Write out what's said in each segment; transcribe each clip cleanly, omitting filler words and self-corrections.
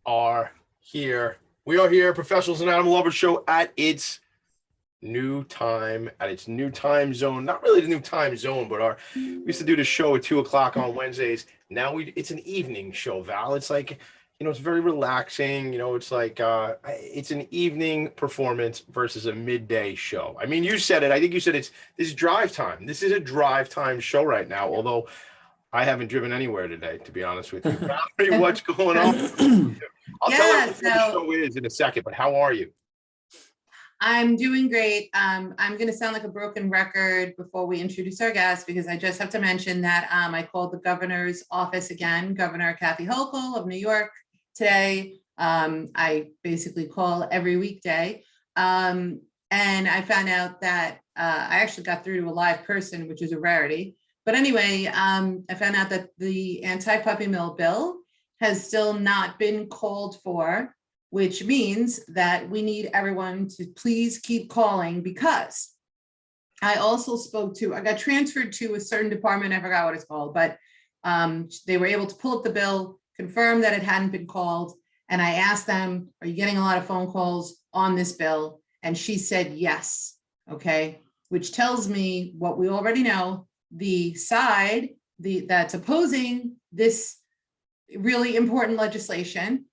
are here. We are here, Professionals and Animal Lovers Show at its new time, zone. Not really the new time zone, but we used to do the show at 2:00 on Wednesdays. Now it's an evening show, Val. It's like, it's very relaxing. It's like it's an evening performance versus a midday show. I mean, you said it. I think you said this is drive time. This is a drive time show right now, although I haven't driven anywhere today, to be honest with you. Valerie, what's going on? I'll tell you what the show is in a second, but how are you? I'm doing great. I'm going to sound like a broken record before we introduce our guest, because I just have to mention that I called the governor's office again, Governor Kathy Hochul of New York today. I basically call every weekday. And I found out that I actually got through to a live person, which is a rarity. But anyway, I found out that the anti-puppy mill bill has still not been called for, which means that we need everyone to please keep calling, because I also I got transferred to a certain department, I forgot what it's called, but they were able to pull up the bill, confirm that it hadn't been called. And I asked them, are you getting a lot of phone calls on this bill? And she said, yes. Okay. Which tells me what we already know. The side that's opposing this really important legislation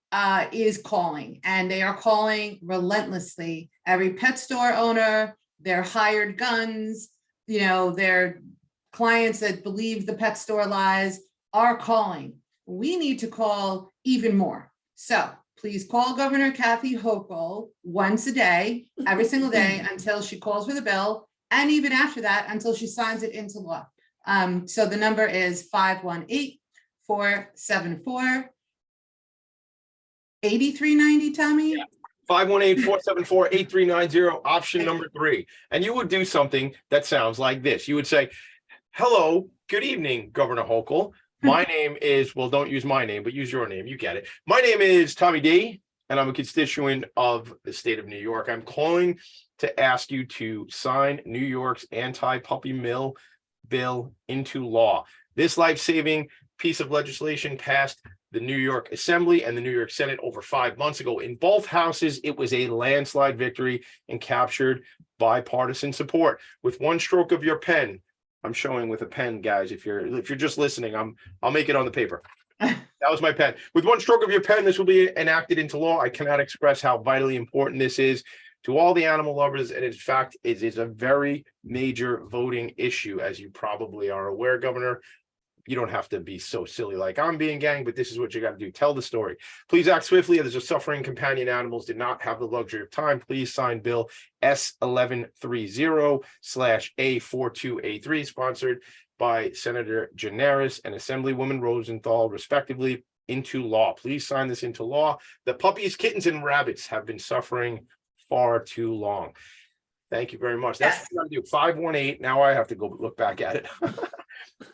is calling, and they are calling relentlessly. Every pet store owner, their hired guns, their clients that believe the pet store lies are calling. We need to call even more. So please call Governor Kathy Hochul once a day, every single day, until she calls for the bill, and even after that, until she signs it into law. So the number is 518-474-8390, Tommy? Yeah. 518-474-8390, option number 3. And you would do something that sounds like this. You would say, hello, good evening, Governor Hochul. My name is, well, don't use my name, but use your name. You get it. My name is Tommy D, and I'm a constituent of the state of New York. I'm calling to ask you to sign New York's anti-puppy mill bill into law. This life-saving piece of legislation passed the New York Assembly and the New York Senate over 5 months ago. In both houses, it was a landslide victory and captured bipartisan support. With one stroke of your pen, I'm showing with a pen, guys. If you're just listening, I'll make it on the paper. That was my pen. With one stroke of your pen, this will be enacted into law. I cannot express how vitally important this is to all the animal lovers, and in fact, it is a very major voting issue, as you probably are aware, Governor. You don't have to be so silly like I'm being, gang, but this is what you got to do. Tell the story. Please act swiftly, as the suffering companion animals did not have the luxury of time. Please sign Bill S1130/A42A3, sponsored by Senator Generis and Assemblywoman Rosenthal, respectively, into law. Please sign this into law. The puppies, kittens, and rabbits have been suffering far too long. Thank you very much. That's what I'm gonna do. 518. Now I have to go look back at it.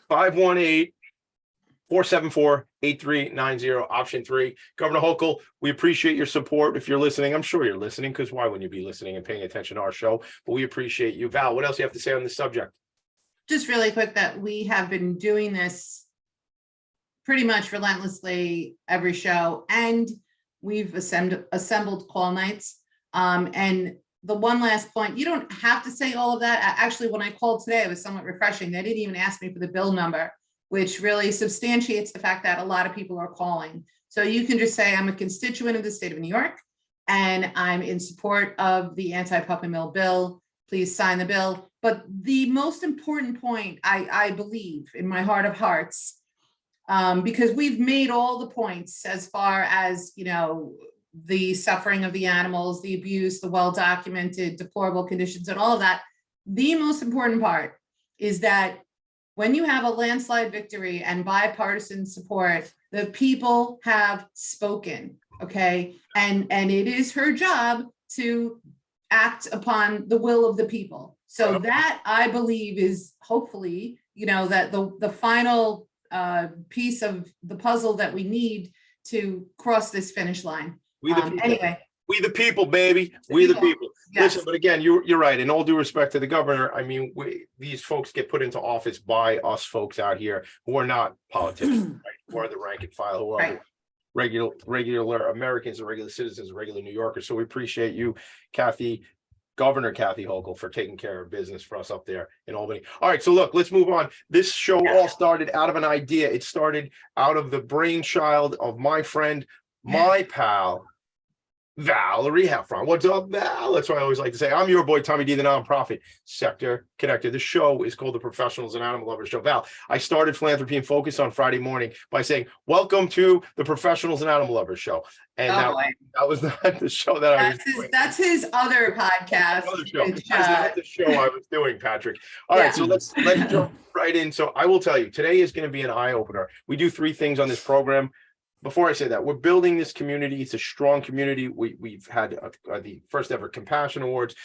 518-474-8390, option 3. Governor Hochul, we appreciate your support. If you're listening, I'm sure you're listening, because why wouldn't you be listening and paying attention to our show? But we appreciate you. Val, what else do you have to say on this subject? Just really quick, that we have been doing this pretty much relentlessly every show, and we've assembled call nights. And the one last point, you don't have to say all of that. Actually, when I called today, it was somewhat refreshing. They didn't even ask me for the bill number, which really substantiates the fact that a lot of people are calling. So you can just say, I'm a constituent of the state of New York, and I'm in support of the anti-puppy mill bill. Please sign the bill. But the most important point, I believe, in my heart of hearts, because we've made all the points as far as, the suffering of the animals, the abuse, the well-documented deplorable conditions, and all of that. The most important part is that when you have a landslide victory and bipartisan support, the people have spoken, okay? And it is her job to act upon the will of the people. So that, I believe, is hopefully, that the final piece of the puzzle that we need to cross this finish line. We the people. Anyway. We the people, baby. We the people. Yes. Listen, but again, you're right. In all due respect to the governor, I mean, these folks get put into office by us folks out here who are not politicians, right? Who are the rank and file, who are regular Americans and regular citizens, and regular New Yorkers. So we appreciate you, Kathy, Governor Kathy Hochul, for taking care of business for us up there in Albany. All right, so look, let's move on. This show all started out of an idea. It started out of the brainchild of my friend, my pal, Valerie Heffron. What's up, Val? That's what I always like to say. I'm your boy, Tommy D, the nonprofit sector connector. The show is called the Professionals and Animal Lovers Show. Val, I started Philanthropy and Focus on Friday morning by saying, welcome to the Professionals and Animal Lovers Show. And that was not the show that I was doing. That's his other podcast. Other show. That's not the show I was doing, Patrick. All right, so let's jump right in. So I will tell you, today is going to be an eye-opener. We do 3 things on this program. Before I say that, we're building this community. It's a strong community. We've had the first ever Compassion Awards.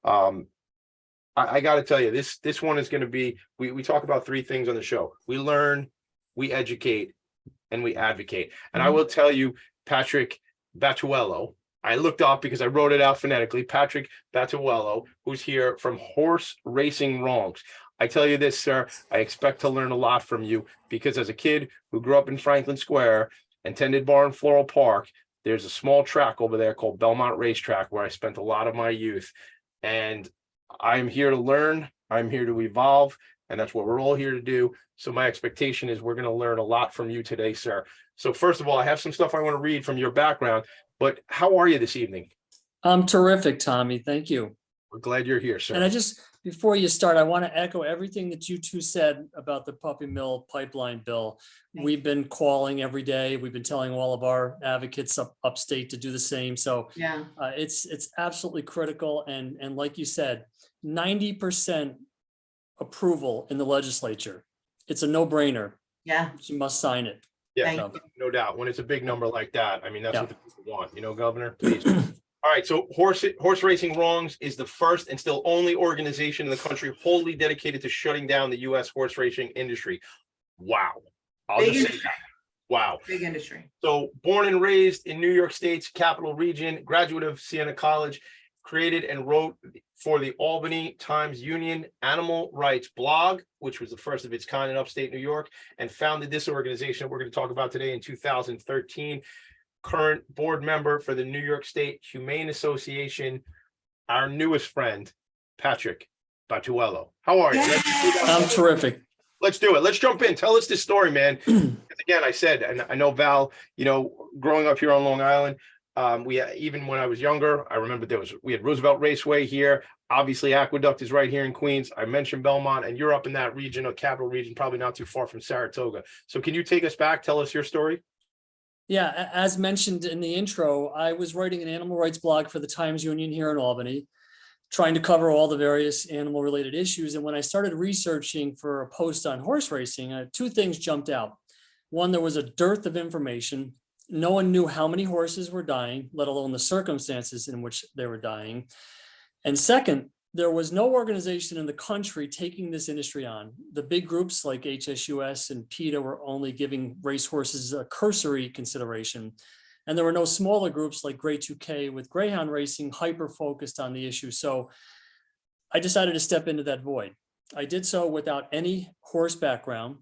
I got to tell you, this one is going to be, we talk about 3 things on the show. We learn, we educate, and we advocate. And I will tell you, Patrick Battuello, I looked up because I wrote it out phonetically, Patrick Battuello, who's here from Horseracing Wrongs. I tell you this, sir, I expect to learn a lot from you, because as a kid who grew up in Franklin Square and tended bar in Floral Park, there's a small track over there called Belmont Racetrack where I spent a lot of my youth. And I'm here to learn, I'm here to evolve, and that's what we're all here to do. So my expectation is we're going to learn a lot from you today, sir. So first of all, I have some stuff I want to read from your background, but how are you this evening? I'm terrific, Tommy. Thank you. We're glad you're here, sir. And before you start, I want to echo everything that you two said about the puppy mill pipeline bill. We've been calling every day. We've been telling all of our advocates upstate to do the same. So it's absolutely critical. And like you said, 90% approval in the legislature. It's a no-brainer. Yeah. You must sign it. Yeah, no doubt. When it's a big number like that, I mean, that's what the people want, Governor, please. All right, so Horseracing Wrongs is the first and still only organization in the country wholly dedicated to shutting down the U.S. horse racing industry. Wow. Big industry. Wow. Big industry. So born and raised in New York State's Capital Region, graduate of Siena College, created and wrote for the Albany Times-Union Animal Rights blog, which was the first of its kind in upstate New York, and founded this organization that we're going to talk about today in 2013. Current board member for the New York State Humane Association, our newest friend, Patrick Battuello. How are you? I'm terrific. Let's do it. Let's jump in. Tell us this story, man. Again, I said, and I know Val, growing up here on Long Island, even when I was younger, I remember we had Roosevelt Raceway here. Obviously, Aqueduct is right here in Queens. I mentioned Belmont, and you're up in that region, or Capital Region, probably not too far from Saratoga. So can you take us back? Tell us your story. Yeah, as mentioned in the intro, I was writing an animal rights blog for the Times-Union here in Albany, trying to cover all the various animal-related issues. And when I started researching for a post on horse racing, 2 things jumped out. One, there was a dearth of information. No one knew how many horses were dying, let alone the circumstances in which they were dying. And second, there was no organization in the country taking this industry on. The big groups like HSUS and PETA were only giving racehorses a cursory consideration. And there were no smaller groups like Grade 2K with greyhound racing hyper-focused on the issue. So I decided to step into that void. I did so without any horse background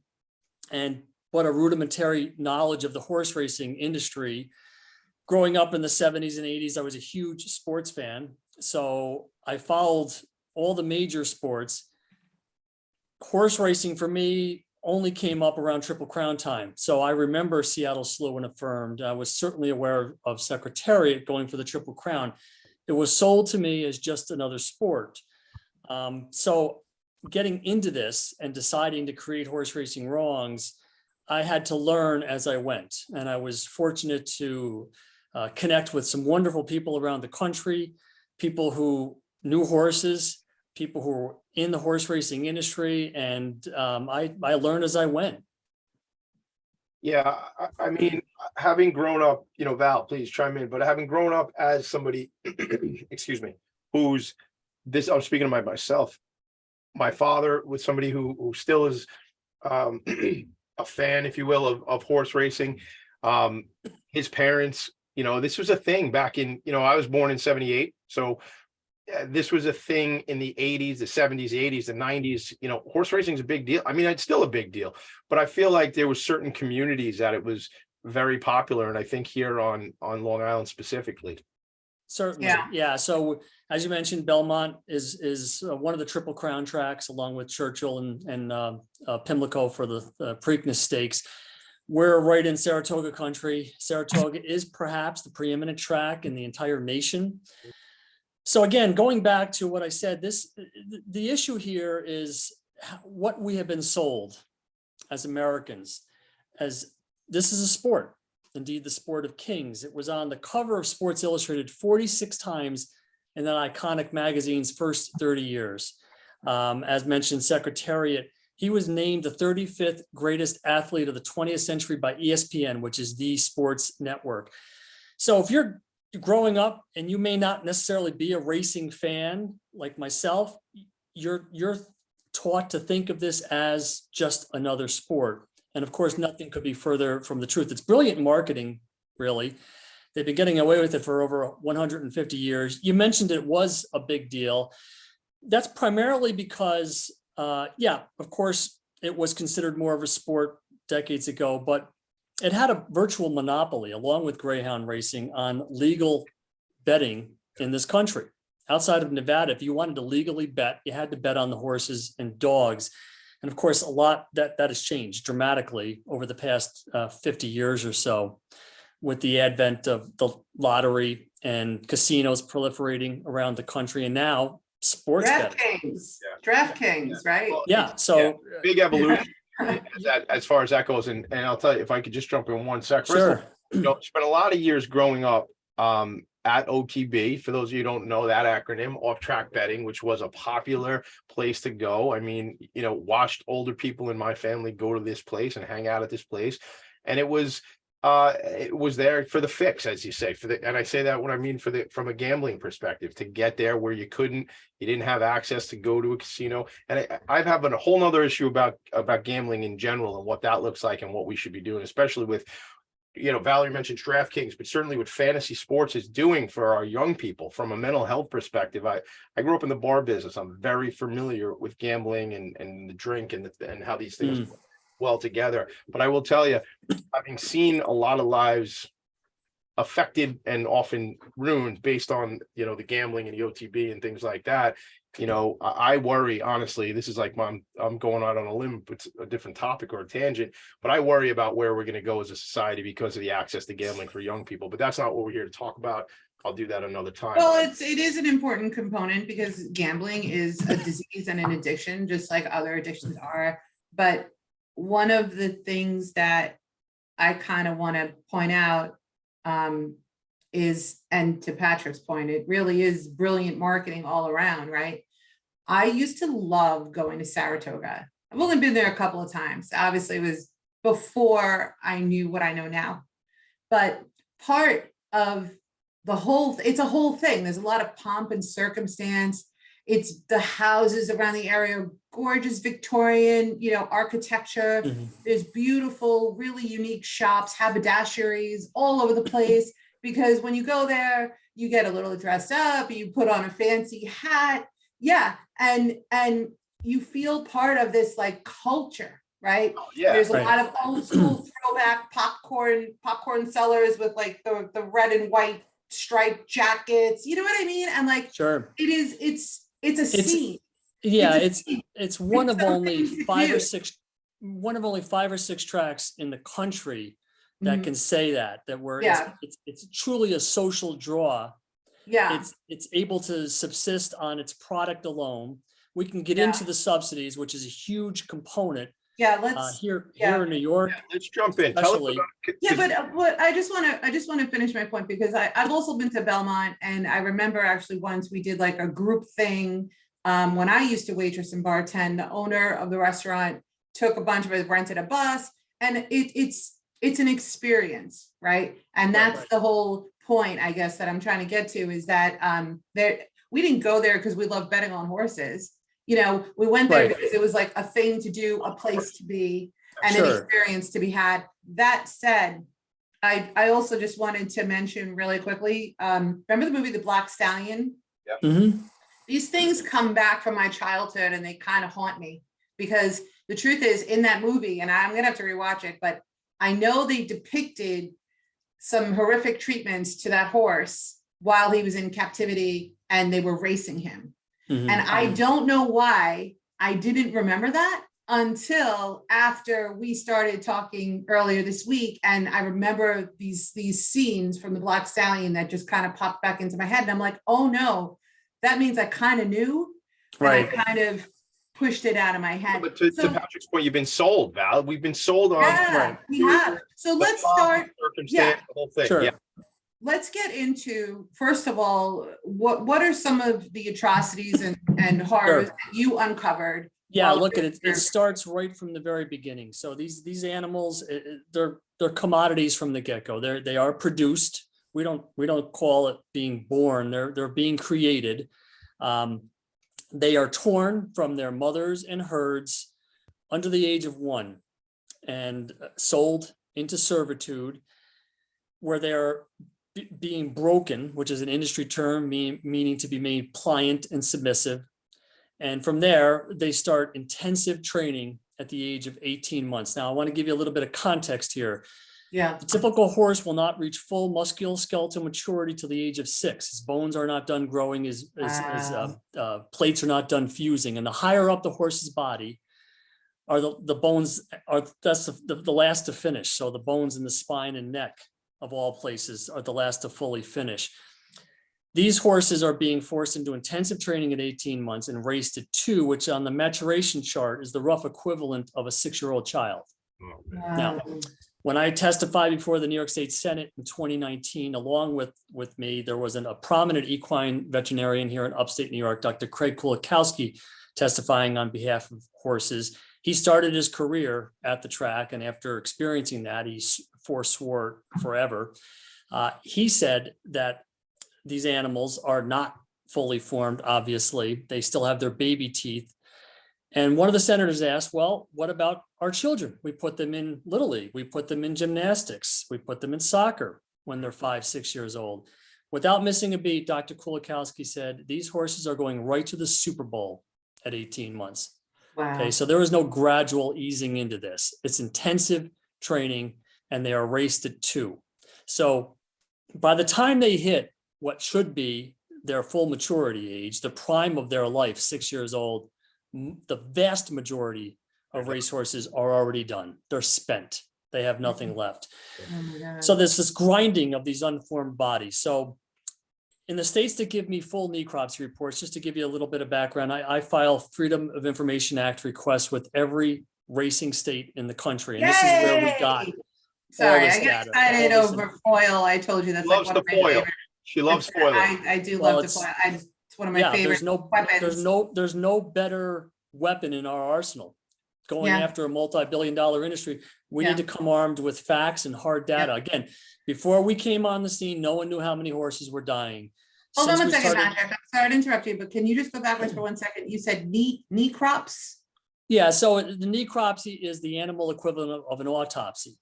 and but a rudimentary knowledge of the horse racing industry. Growing up in the 70s and 80s, I was a huge sports fan. So I followed all the major sports. Horse racing for me only came up around Triple Crown time. So I remember Seattle Slew and Affirmed. I was certainly aware of Secretariat going for the Triple Crown. It was sold to me as just another sport. So getting into this and deciding to create Horseracing Wrongs, I had to learn as I went. And I was fortunate to connect with some wonderful people around the country, people who knew horses, people who were in the horse racing industry, and I learned as I went. Yeah, I mean, having grown up, Val, please chime in, but having grown up as somebody, excuse me, who's this, I'm speaking to myself, my father was somebody who still is a fan, if you will, of horse racing. His parents, this was a thing back in, I was born in 78. So this was a thing in the 80s, the 70s, the 80s, the 90s. Horse racing is a big deal. I mean, it's still a big deal, but I feel like there was certain communities that it was very popular, and I think here on Long Island specifically. Certainly, Yeah. yeah. So as you mentioned, Belmont is one of the Triple Crown tracks, along with Churchill and Pimlico for the Preakness Stakes. We're right in Saratoga country. Saratoga is perhaps the preeminent track in the entire nation. So again, going back to what I said, the issue here is what we have been sold as Americans, as this is a sport. Indeed, the sport of kings. It was on the cover of Sports Illustrated 46 times in that iconic magazine's first 30 years. As mentioned, Secretariat, he was named the 35th greatest athlete of the 20th century by ESPN, which is the sports network. So if you're growing up and you may not necessarily be a racing fan like myself, you're taught to think of this as just another sport. And of course, nothing could be further from the truth. It's brilliant marketing, really. They've been getting away with it for over 150 years. You mentioned it was a big deal. That's primarily because, yeah, of course, it was considered more of a sport decades ago, but it had a virtual monopoly, along with greyhound racing, on legal betting in this country. Outside of Nevada, if you wanted to legally bet, you had to bet on the horses and dogs. And of course, a lot that has changed dramatically over the past 50 years or so, with the advent of the lottery and casinos proliferating around the country, and now sports betting. DraftKings, right? Well, Yeah. So big evolution as far as that goes. And I'll tell you, if I could just jump in one sec. First of all, sure. spent a lot of years growing up at OTB. For those of you who don't know that acronym, off track betting, which was a popular place to go. I mean, watched older people in my family go to this place and hang out at this place. And it was there for the fix, as you say, and I say that when I mean from a gambling perspective, to get there where you didn't have access to go to a casino. And I have a whole nother issue about gambling in general and what that looks like and what we should be doing, especially with, Valerie mentioned DraftKings, but certainly what fantasy sports is doing for our young people from a mental health perspective. I grew up in the bar business. I'm very familiar with gambling and the drink and how these things work well together. But I will tell you, having seen a lot of lives affected and often ruined based on, the gambling and the OTB and things like that, I worry, honestly. This is like I'm going out on a limb, it's a different topic or a tangent, but I worry about where we're going to go as a society because of the access to gambling for young people. But that's not what we're here to talk about. I'll do that another time. Well, it is an important component because gambling is a disease and an addiction, just like other addictions are. But one of the things that I kind of want to point out is, and to Patrick's point, it really is brilliant marketing all around, right? I used to love going to Saratoga. I've only been there a couple of times. Obviously, it was before I knew what I know now. But part of it's a whole thing. There's a lot of pomp and circumstance. It's the houses around the area, gorgeous Victorian, architecture. There's beautiful, really unique shops, haberdasheries all over the place. Because when you go there, you get a little dressed up, you put on a fancy hat. Yeah. And you feel part of this like culture, right? Oh, yeah. There's a lot of old school throwback popcorn sellers with like the red and white striped jackets. You know what I mean? And like, Sure. It's a scene. Yeah, it's one of only five or six tracks in the country that can say that it's truly a social draw. Yeah. It's able to subsist on its product alone. We can get into the subsidies, which is a huge component. Yeah, let's here in New York. Yeah, let's jump in. Tell us about, but what I just want to finish my point, because I've also been to Belmont, and I remember actually once we did like a group thing when I used to waitress and bartend. The owner of the restaurant took a bunch of us, rented a bus, and it's an experience, right? And that's the whole point, I guess, that I'm trying to get to, is that we didn't go there because we love betting on horses. We went there because it was like a thing to do, a place to be, and an experience to be had. That said, I also just wanted to mention really quickly, remember the movie The Black Stallion? Yep. Mm-hmm. These things come back from my childhood and they kind of haunt me, because the truth is, in that movie, and I'm gonna have to rewatch it, but I know they depicted some horrific treatments to that horse while he was in captivity and they were racing him. Mhm, And I mhm. don't know why I didn't remember that until after we started talking earlier this week. And I remember these scenes from the Black Stallion that just kind of popped back into my head. And I'm like, oh no, that means I kind of knew. And I Right. kind of pushed it out of my head. But to So Patrick's point, you've been sold, Val. We've been sold on yeah, Right. we have. So the let's plot, start. the circumstance, the whole thing. Sure. Yeah. Let's get into, first of all, what are some of the atrocities and horrors that you uncovered? Yeah, while look at you it. were- It starts right from the very beginning. So these animals, they're commodities from the get-go. They are produced. We don't call it being born. They're being created. They are torn from their mothers and herds under the age of 1 and sold into servitude, where they're being broken, which is an industry term meaning to be made pliant and submissive. And from there, they start intensive training at the age of 18 months. Now, I want to give you a little bit of context here. Yeah. The typical horse will not reach full musculoskeletal maturity till the age of 6. His bones are not done growing, his plates are not done fusing. And the higher up the horse's body are the bones, that's the last to finish. So the bones in the spine and neck of all places are the last to fully finish. These horses are being forced into intensive training at 18 months and raced at 2, which on the maturation chart is the rough equivalent of a 6-year-old child. Oh, man. Now, when I testified before the New York State Senate in 2019, along with me, there was a prominent equine veterinarian here in upstate New York, Dr. Craig Kulikowski, testifying on behalf of horses. He started his career at the track, and after experiencing that, he forswore forever. He said that these animals are not fully formed, obviously. They still have their baby teeth. And one of the senators asked, well, what about our children? We put them in Little League. We put them in gymnastics. We put them in soccer when they're 5, 6 years old. Without missing a beat, Dr. Kulikowski said, these horses are going right to the Super Bowl at 18 months. Wow. Okay, so there is no gradual easing into this. It's intensive training, and they are raced at 2. So by the time they hit what should be their full maturity age, the prime of their life, 6 years old, the vast majority of racehorses are already done. They're spent. They have nothing left. Oh my God. So there's this grinding of these unformed bodies. So in the states that give me full necropsy reports, just to give you a little bit of background, I file Freedom of Information Act requests with every racing state in the country. And this is where we got. Sorry, this I get data, excited all this over foil. I told you that's like Loves one the of my foil. favorite. She loves foiling. I do Well, love the it's- foil. It's one of my Yeah, favorite weapons. there's no better weapon in our arsenal. Going Yeah. after a multi-billion-dollar industry, we Yeah. need to come armed with facts and hard data. Again, before we came on the scene, no one knew how many horses were dying. Hold on Since one we second, started- Patrick. I'm sorry to interrupt you, but can you just go backwards for 1 second? You said knee crops? Yeah, so the necropsy is the animal equivalent of an autopsy.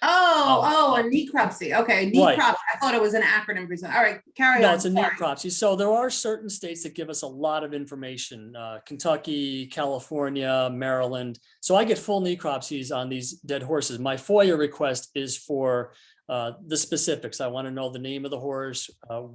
Oh, a necropsy. Okay, Right. necropsy. I thought it was an acronym for something. All right, carry No, on. it's a Sorry. necropsy. So there are certain states that give us a lot of information, Kentucky, California, Maryland. So I get full necropsies on these dead horses. My FOIA request is for the specifics. I want to know the name of the horse,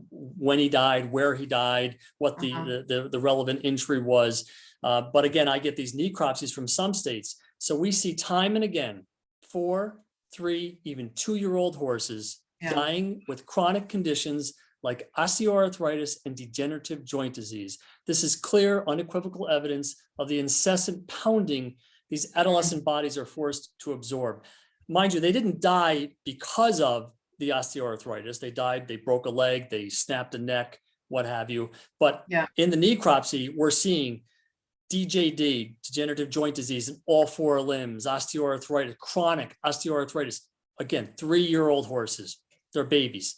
when he died, where he died, what the relevant injury was. But again, I get these necropsies from some states. So we see time and again, 4, 3, even 2-year-old horses dying with chronic conditions like osteoarthritis and degenerative joint disease. This is clear, unequivocal evidence of the incessant pounding these adolescent bodies are forced to absorb. Mind you, they didn't die because of the osteoarthritis. They died, they broke a leg, they snapped a neck, what have you. But in the necropsy, we're seeing DJD, degenerative joint disease in all 4 limbs, osteoarthritis, chronic osteoarthritis. Again, 3-year-old horses, they're babies.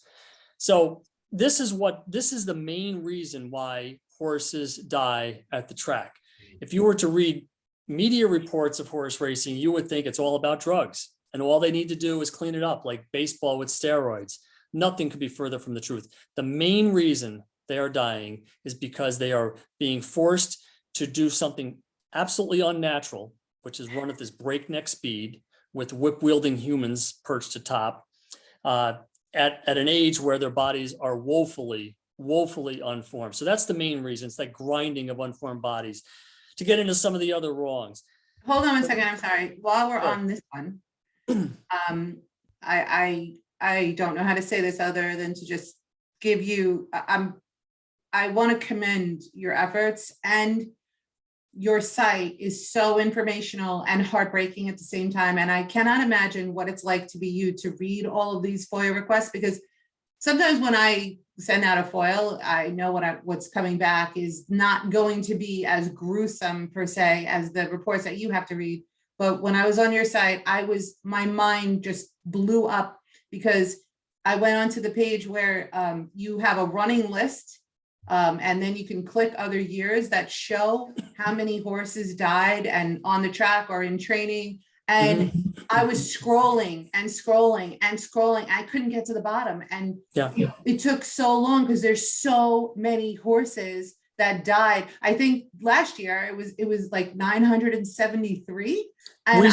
So this is the main reason why horses die at the track. If you were to read media reports of horse racing, you would think it's all about drugs and all they need to do is clean it up like baseball with steroids. Nothing could be further from the truth. The main reason they are dying is because they are being forced to do something absolutely unnatural, which is run at this breakneck speed with whip-wielding humans perched atop at an age where their bodies are woefully unformed. So that's the main reason. It's that grinding of unformed bodies. To get into some of the other wrongs. Hold on 1 second, I'm sorry. While we're Sure. on this one, I don't know how to say this other than to just give you, I want to commend your efforts, and your site is so informational and heartbreaking at the same time. And I cannot imagine what it's like to be you, to read all of these FOIA requests, because sometimes when I send out a FOIL, I know what's coming back is not going to be as gruesome per se as the reports that you have to read. But when I was on your site, my mind just blew up, because I went onto the page where you have a running list, and then you can click other years that show how many horses died and on the track or in training. And I was scrolling and scrolling and scrolling. I couldn't get to the bottom. And it took so long because there's so many horses that died. I think last year it was like 973. And We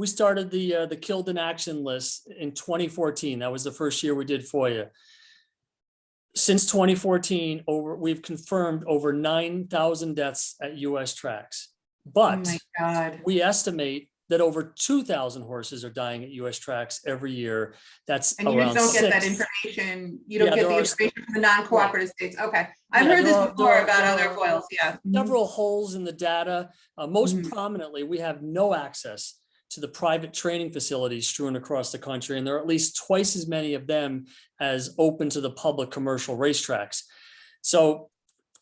started the killed in action list in 2014. That was the first year we did FOIA. Since 2014, we've confirmed over 9,000 deaths at US tracks. But oh my God, we estimate that over 2,000 horses are dying at US tracks every year. That's and you around just don't get that 6. information. You don't Yeah, get there the are- information from the non-cooperative states. Okay, I've Yeah, heard this there are- before there are- about there other are foils. Yeah. Several holes in the data. Most Mhm. prominently, we have no access to the private training facilities strewn across the country, and there are at least twice as many of them as open to the public commercial racetracks. So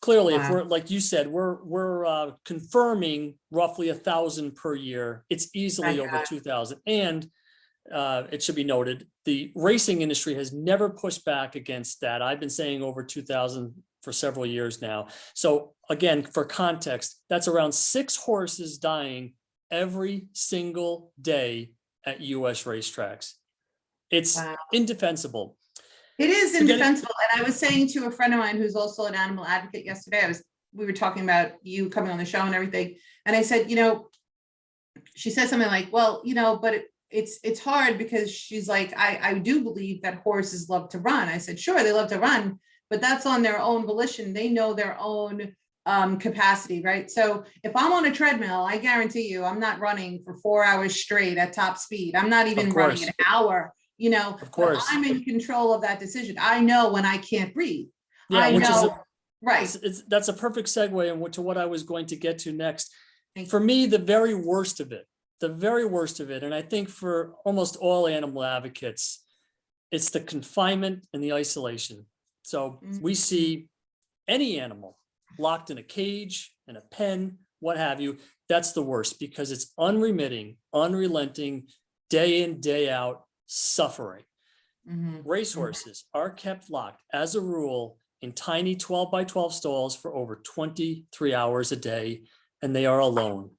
clearly, if Wow. we're, like you said, we're confirming roughly 1,000 per year. It's easily My over God. 2,000. And it should be noted, the racing industry has never pushed back against that. I've been saying over 2,000 for several years now. So again, for context, that's around 6 horses dying every single day at US racetracks. It's Wow. indefensible. It is Forgetting- indefensible. And I was saying to a friend of mine who's also an animal advocate yesterday, we were talking about you coming on the show and everything. And I said, she said something like, well, but it's hard, because she's like, I do believe that horses love to run. I said, sure, they love to run, but that's on their own volition. They know their own capacity, right? So if I'm on a treadmill, I guarantee you, I'm not running for 4 hours straight at top speed. I'm not even running an hour, Of course. but I'm in control of that decision. I know when I can't breathe. Yeah, I which is know, right. that's a perfect segue to what I was going to get to next. Thank For me, the very worst of it, and I think for almost all animal advocates, it's the confinement and the isolation. So we see any animal locked in a cage, in a pen, what have you. That's the worst, because it's unremitting, unrelenting, day in, day out suffering. Mhm. Racehorses are kept locked as a rule in tiny 12 by 12 stalls for over 23 hours a day, and they are alone.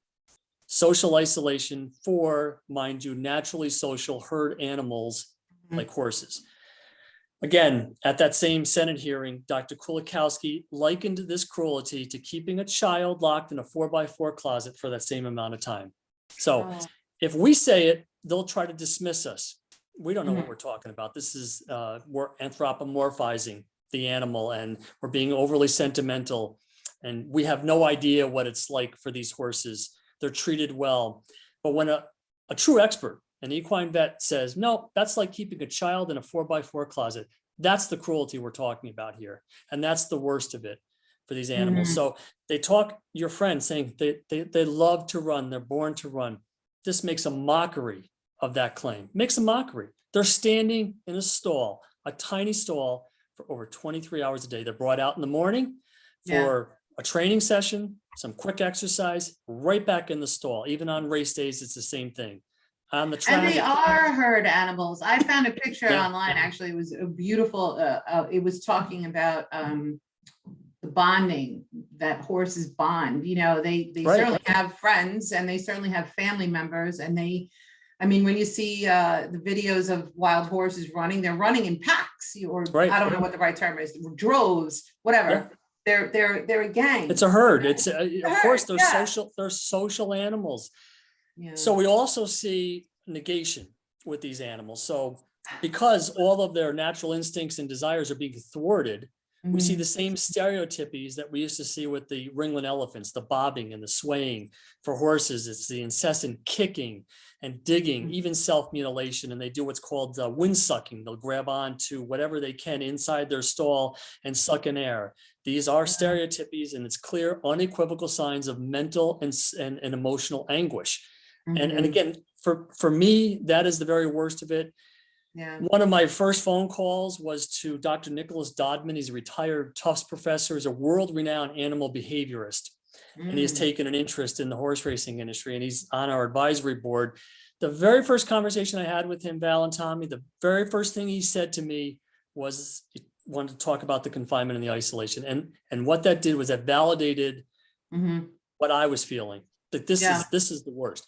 Social isolation for, mind you, naturally social herd animals like horses. Again, at that same Senate hearing, Dr. Kulikowski likened this cruelty to keeping a child locked in a 4x4 closet for that same amount of time. So Oh. if we say it, they'll try to dismiss us. We don't know what Mhm. we're talking about. This is we're anthropomorphizing the animal, and we're being overly sentimental, and we have no idea what it's like for these horses. They're treated well. But when a true expert, an equine vet, says, no, that's like keeping a child in a 4x4 closet, that's the cruelty we're talking about here. And that's the worst of it for these animals. So they talk, your friend saying they love to run, they're born to run. This makes a mockery of that claim, makes a mockery. They're standing in a stall, a tiny stall, for over 23 hours a day. They're brought out in the morning for a training session, some quick exercise, right back in the stall. Even on race days, it's the same thing. On the track. And they are herd animals. I found a picture Yeah. online, actually. It was a beautiful, it was talking about the bonding that horses bond. They Right. certainly have friends, and they certainly have family members. And when you see the videos of wild horses running, they're running in packs, or Right. I don't know what the right term is, droves, whatever. They're a gang. It's a herd. It's of herd, course they're yeah. social. They're social animals. Yeah. So we also see negation with these animals. So because all of their natural instincts and desires are being thwarted, we see Mhm. the same stereotypies that we used to see with the ringland elephants, the bobbing and the swaying. For horses, it's the incessant kicking and digging, even self-mutilation, and they do what's called wind sucking. They'll grab on to whatever they can inside their stall and suck in air. These are stereotypies, and it's clear, unequivocal signs of mental and emotional anguish. And Mhm. again, for me, that is the very worst of it. Yeah. One of my first phone calls was to Dr. Nicholas Dodman. He's a retired Tufts professor. He's a world-renowned animal behaviorist, and he has Mm. taken an interest in the horse racing industry, and he's on our advisory board. The very first conversation I had with him, Val and Tommy, the very first thing he said to me was he wanted to talk about the confinement and the isolation. And what that did was that validated Mhm. what I was feeling, that this Yeah. is the worst.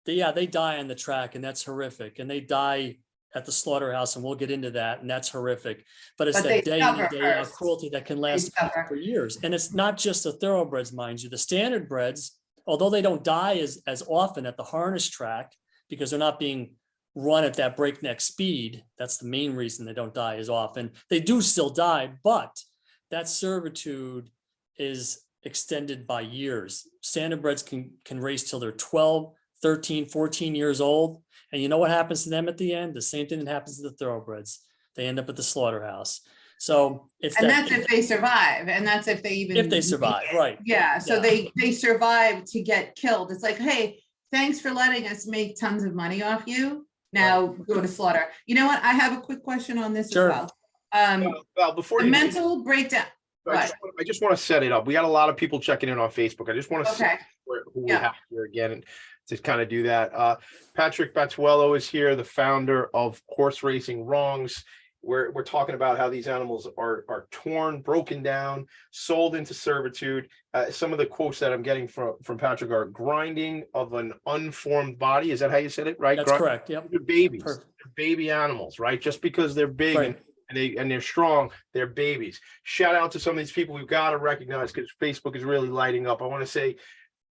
They die on the track, and that's horrific. And they die at the slaughterhouse, and we'll get into that, and that's horrific. But it's But they that day in suffer and day out first. cruelty that can They last suffer. for years. And it's not just the thoroughbreds, mind you. The standard breds, although they don't die as often at the harness track because they're not being run at that breakneck speed, that's the main reason they don't die as often. They do still die, but that servitude is extended by years. Standard breds can race till they're 12, 13, 14 years old. And you know what happens to them at the end? The same thing that happens to the thoroughbreds. They end up at the slaughterhouse. So it's And that that's if they survive, and that's if they even. if they survive, right? Yeah, so Yeah. they survive to get killed. It's like, hey, thanks for letting us make tons of money off you. Now go to slaughter. You know what? I have a quick question on this Sure. as well. Well, before The you do, mental breakdown. I just want to set it up. We got a lot of people checking in on Facebook. I just want to see Okay, who we Yeah. have here again and to kind of do that. Patrick Battuello is here, the founder of Horseracing Wrongs. We're talking about how these animals are torn, broken down, sold into servitude. Some of the quotes that I'm getting from Patrick are grinding of an unformed body. Is that how you said it? Right? That's correct. Yep. They're babies. Perfect. They're baby animals, right? Just because they're big Right. and they're strong, they're babies. Shout out to some of these people we've got to recognize because Facebook is really lighting up. I want to say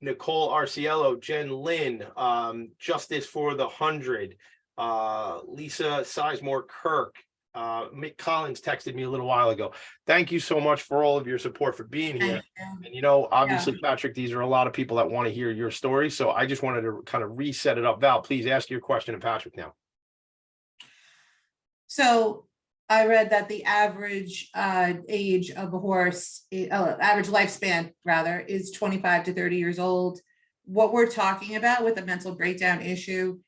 Nicole Arciello, Jen Lynn, Justice for the 100, Lisa Sizemore Kirk, Mick Collins texted me a little while ago. Thank you so much for all of your support for being here. And you know, obviously, Patrick, these are a lot of people that want to hear your story. So I just wanted to kind of reset it up. Val, please ask your question to Patrick now. So I read that the average age of a horse, average lifespan rather, is 25 to 30 years old. What we're talking about with the mental breakdown issue,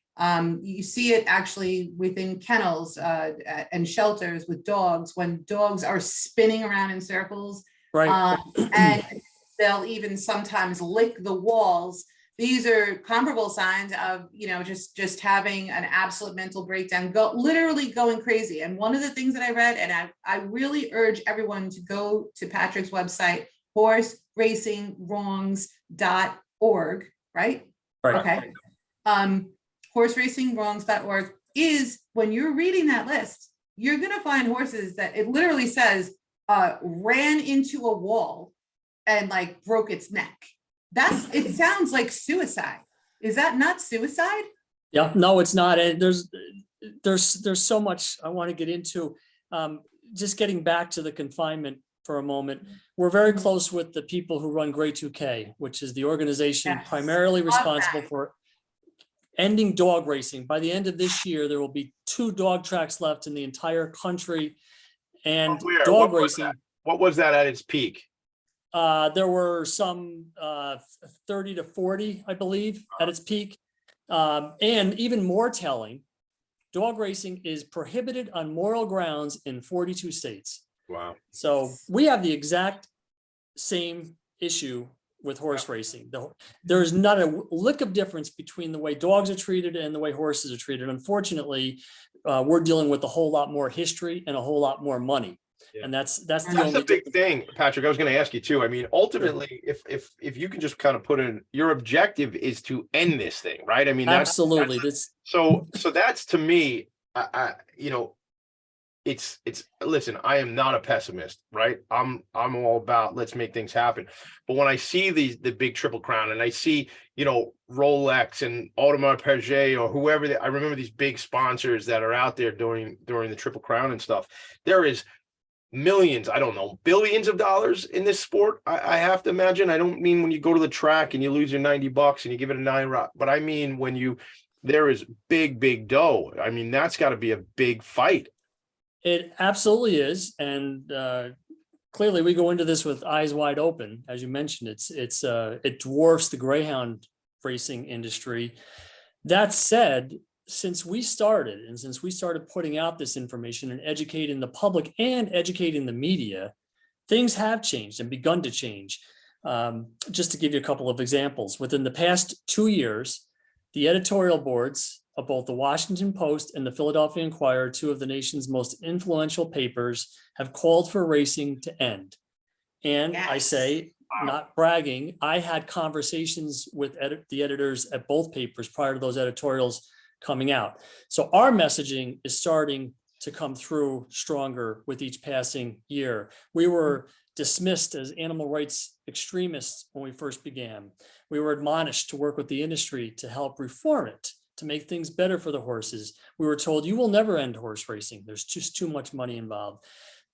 you see it actually within kennels and shelters with dogs, when dogs are spinning around in circles, Right. and they'll even sometimes lick the walls. These are comparable signs of, you know, just having an absolute mental breakdown, literally going crazy. And one of the things that I read, and I really urge everyone to go to Patrick's website, horseracingwrongs.org, right? Right. Okay. Horseracingwrongs.org is, when you're reading that list, you're going to find horses that it literally says ran into a wall and like broke its neck. It sounds like suicide. Is that not suicide? Yeah, no, it's not. And there's so much I want to get into. Just getting back to the confinement for a moment. We're very close with the people who run Grade 2K, which is the organization primarily responsible for ending dog racing. By the end of this year, there will be 2 dog tracks left in the entire country. And dog racing. What was that at its peak? There were some 30 to 40, I believe, at its peak. And even more telling, dog racing is prohibited on moral grounds in 42 states. Wow. So we have the exact same issue with horse racing. There's not a lick of difference between the way dogs are treated and the way horses are treated. Unfortunately, we're dealing with a whole lot more history and a whole lot more money. Yeah. And that's a big thing, Patrick. I was going to ask you too. I mean, ultimately, if you can just kind of put in, your objective is to end this thing, right? I mean, absolutely. So that's to me, you know, listen, I am not a pessimist, right? I'm all about let's make things happen. But when I see the big Triple Crown and I see, Rolex and Audemars Piguet or whoever, I remember these big sponsors that are out there during the Triple Crown and stuff. There is millions, I don't know, billions of dollars in this sport. I have to imagine. I don't mean when you go to the track and you lose your $90 and you give it a 9 rock, but I mean there is big dough. I mean, that's got to be a big fight. It absolutely is. And clearly we go into this with eyes wide open. As you mentioned, it dwarfs the greyhound racing industry. That said, since we started putting out this information and educating the public and educating the media, things have changed and begun to change. Just to give you a couple of examples, within the past 2 years, the editorial boards of both the Washington Post and the Philadelphia Inquirer, two of the nation's most influential papers, have called for racing to end. And Yes. I say, not bragging, I had conversations with the editors at both papers prior to those editorials coming out. So our messaging is starting to come through stronger with each passing year. We were dismissed as animal rights extremists when we first began. We were admonished to work with the industry to help reform it, to make things better for the horses. We were told, you will never end horse racing. There's just too much money involved.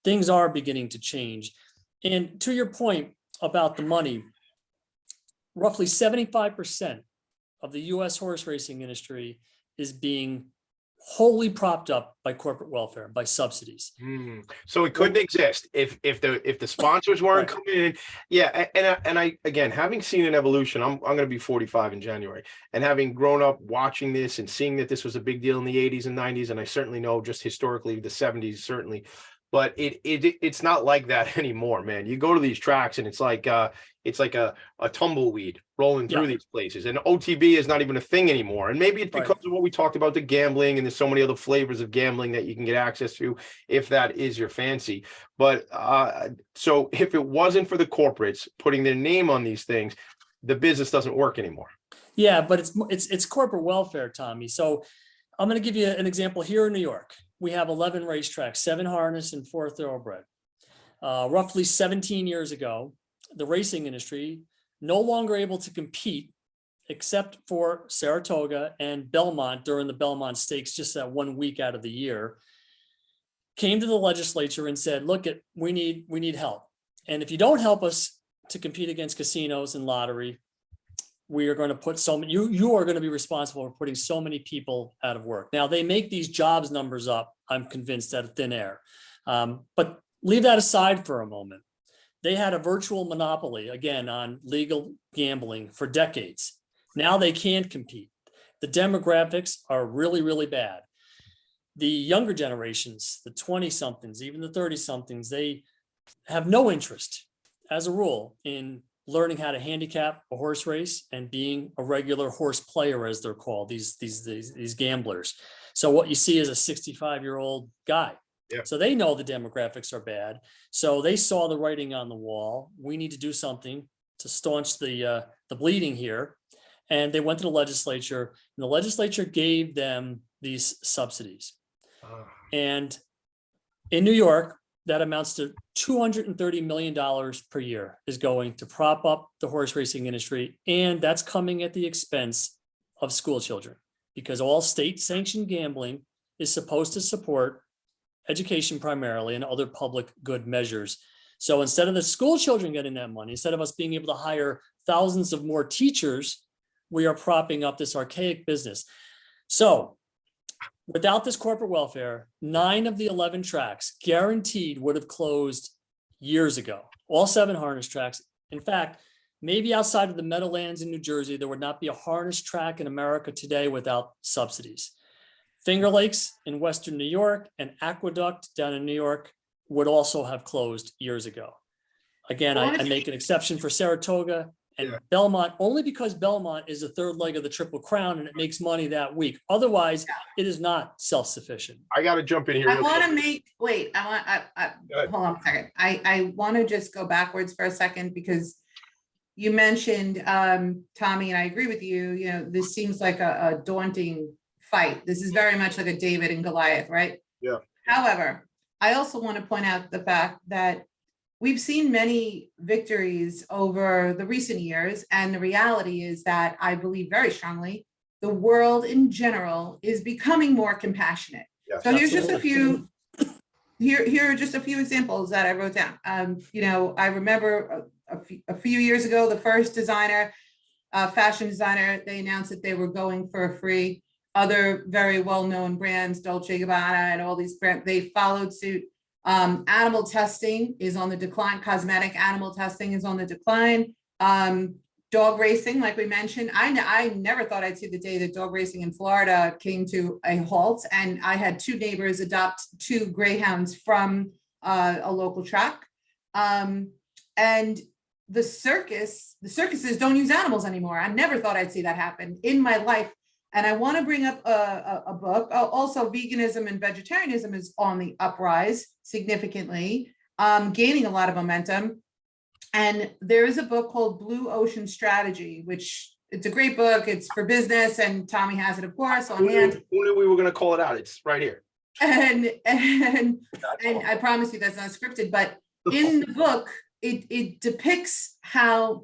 Things are beginning to change. And to your point about the money, roughly 75% of the US horse racing industry is being wholly propped up by corporate welfare, by subsidies. So it couldn't exist if the sponsors weren't Right. coming in. Yeah, and I again, having seen an evolution, I'm going to be 45 in January, and having grown up watching this and seeing that this was a big deal in the 80s and 90s, and I certainly know just historically the 70s certainly, but it's not like that anymore, man. You go to these tracks and it's like a tumbleweed rolling through these places, and OTB is not even a thing anymore. And maybe it's because of what we talked about, the gambling, and there's so many other flavors of gambling that you can get access to if that is your fancy. But so if it wasn't for the corporates putting their name on these things, the business doesn't work anymore. Yeah, but it's corporate welfare, Tommy. So I'm going to give you an example here in New York. We have 11 racetracks, 7 harness and 4 thoroughbred. Roughly 17 years ago, the racing industry, no longer able to compete except for Saratoga and Belmont during the Belmont Stakes, just that 1 week out of the year, came to the legislature and said, look, we need help. And if you don't help us to compete against casinos and lottery, we are going to put you are going to be responsible for putting so many people out of work. Now, they make these jobs numbers up, I'm convinced, out of thin air. But leave that aside for a moment. They had a virtual monopoly, again, on legal gambling for decades. Now they can't compete. The demographics are really, really bad. The younger generations, the 20-somethings, even the 30-somethings, they have no interest, as a rule, in learning how to handicap a horse race and being a regular horse player, as they're called, these gamblers. So what you see is a 65-year-old guy. Yeah. So they know the demographics are bad. So they saw the writing on the wall. We need to do something to staunch the bleeding here. And they went to the legislature, and the legislature gave them these subsidies. And in New York, that amounts to $230 million per year is going to prop up the horse racing industry. And that's coming at the expense of school children, because all state sanctioned gambling is supposed to support education primarily and other public good measures. So instead of the school children getting that money, instead of us being able to hire thousands of more teachers, we are propping up this archaic business. So without this corporate welfare, 9 of the 11 tracks guaranteed would have closed years ago. All 7 harness tracks. In fact, maybe outside of the Meadowlands in New Jersey, there would not be a harness track in America today without subsidies. Finger Lakes in Western New York and Aqueduct down in New York would also have closed years ago. Again, I make an exception for Saratoga and Belmont, only because Belmont is the third leg of the Triple Crown and it makes money that week. Otherwise, it is not self-sufficient. I got to jump in here. I want to make, wait, hold on a second. I want to just go backwards for a second, because you mentioned, Tommy, and I agree with you, this seems like a daunting fight. This is very much like a David and Goliath, right? Yeah. However, I also want to point out the fact that we've seen many victories over the recent years, and the reality is that I believe very strongly the world in general is becoming more compassionate. Yes. So here's just a Absolutely. few. Here are just a few examples that I wrote down. I remember a few years ago, the first fashion designer, they announced that they were going for a free. Other very well-known brands, Dolce & Gabbana and all these brands, they followed suit. Animal testing is on the decline. Cosmetic animal testing is on the decline. Dog racing, like we mentioned, I never thought I'd see the day that dog racing in Florida came to a halt. And I had 2 neighbors adopt 2 greyhounds from a local track. And the circuses don't use animals anymore. I never thought I'd see that happen in my life. And I want to bring up a book. Also, veganism and vegetarianism is on the uprise significantly, gaining a lot of momentum. And there is a book called Blue Ocean Strategy, which it's a great book. It's for business, and Tommy has it, of course, on hand. Who knew we were going to call it out? It's right here. And I promise you that's not scripted, but in the book, it depicts how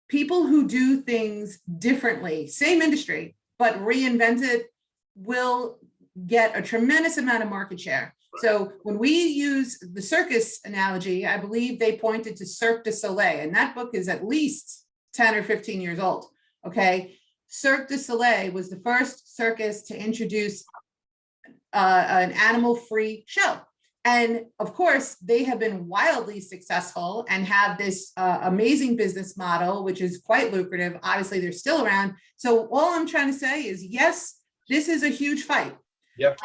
people who do things differently, same industry, but reinvent it, will get a tremendous amount of market share. So when we use the circus analogy, I believe they pointed to Cirque du Soleil, and that book is at least 10 or 15 years old. Okay. Cirque du Soleil was the first circus to introduce an animal-free show. And of course, they have been wildly successful and have this amazing business model, which is quite lucrative. Obviously, they're still around. So all I'm trying to say is, yes, this is a huge fight. Yep.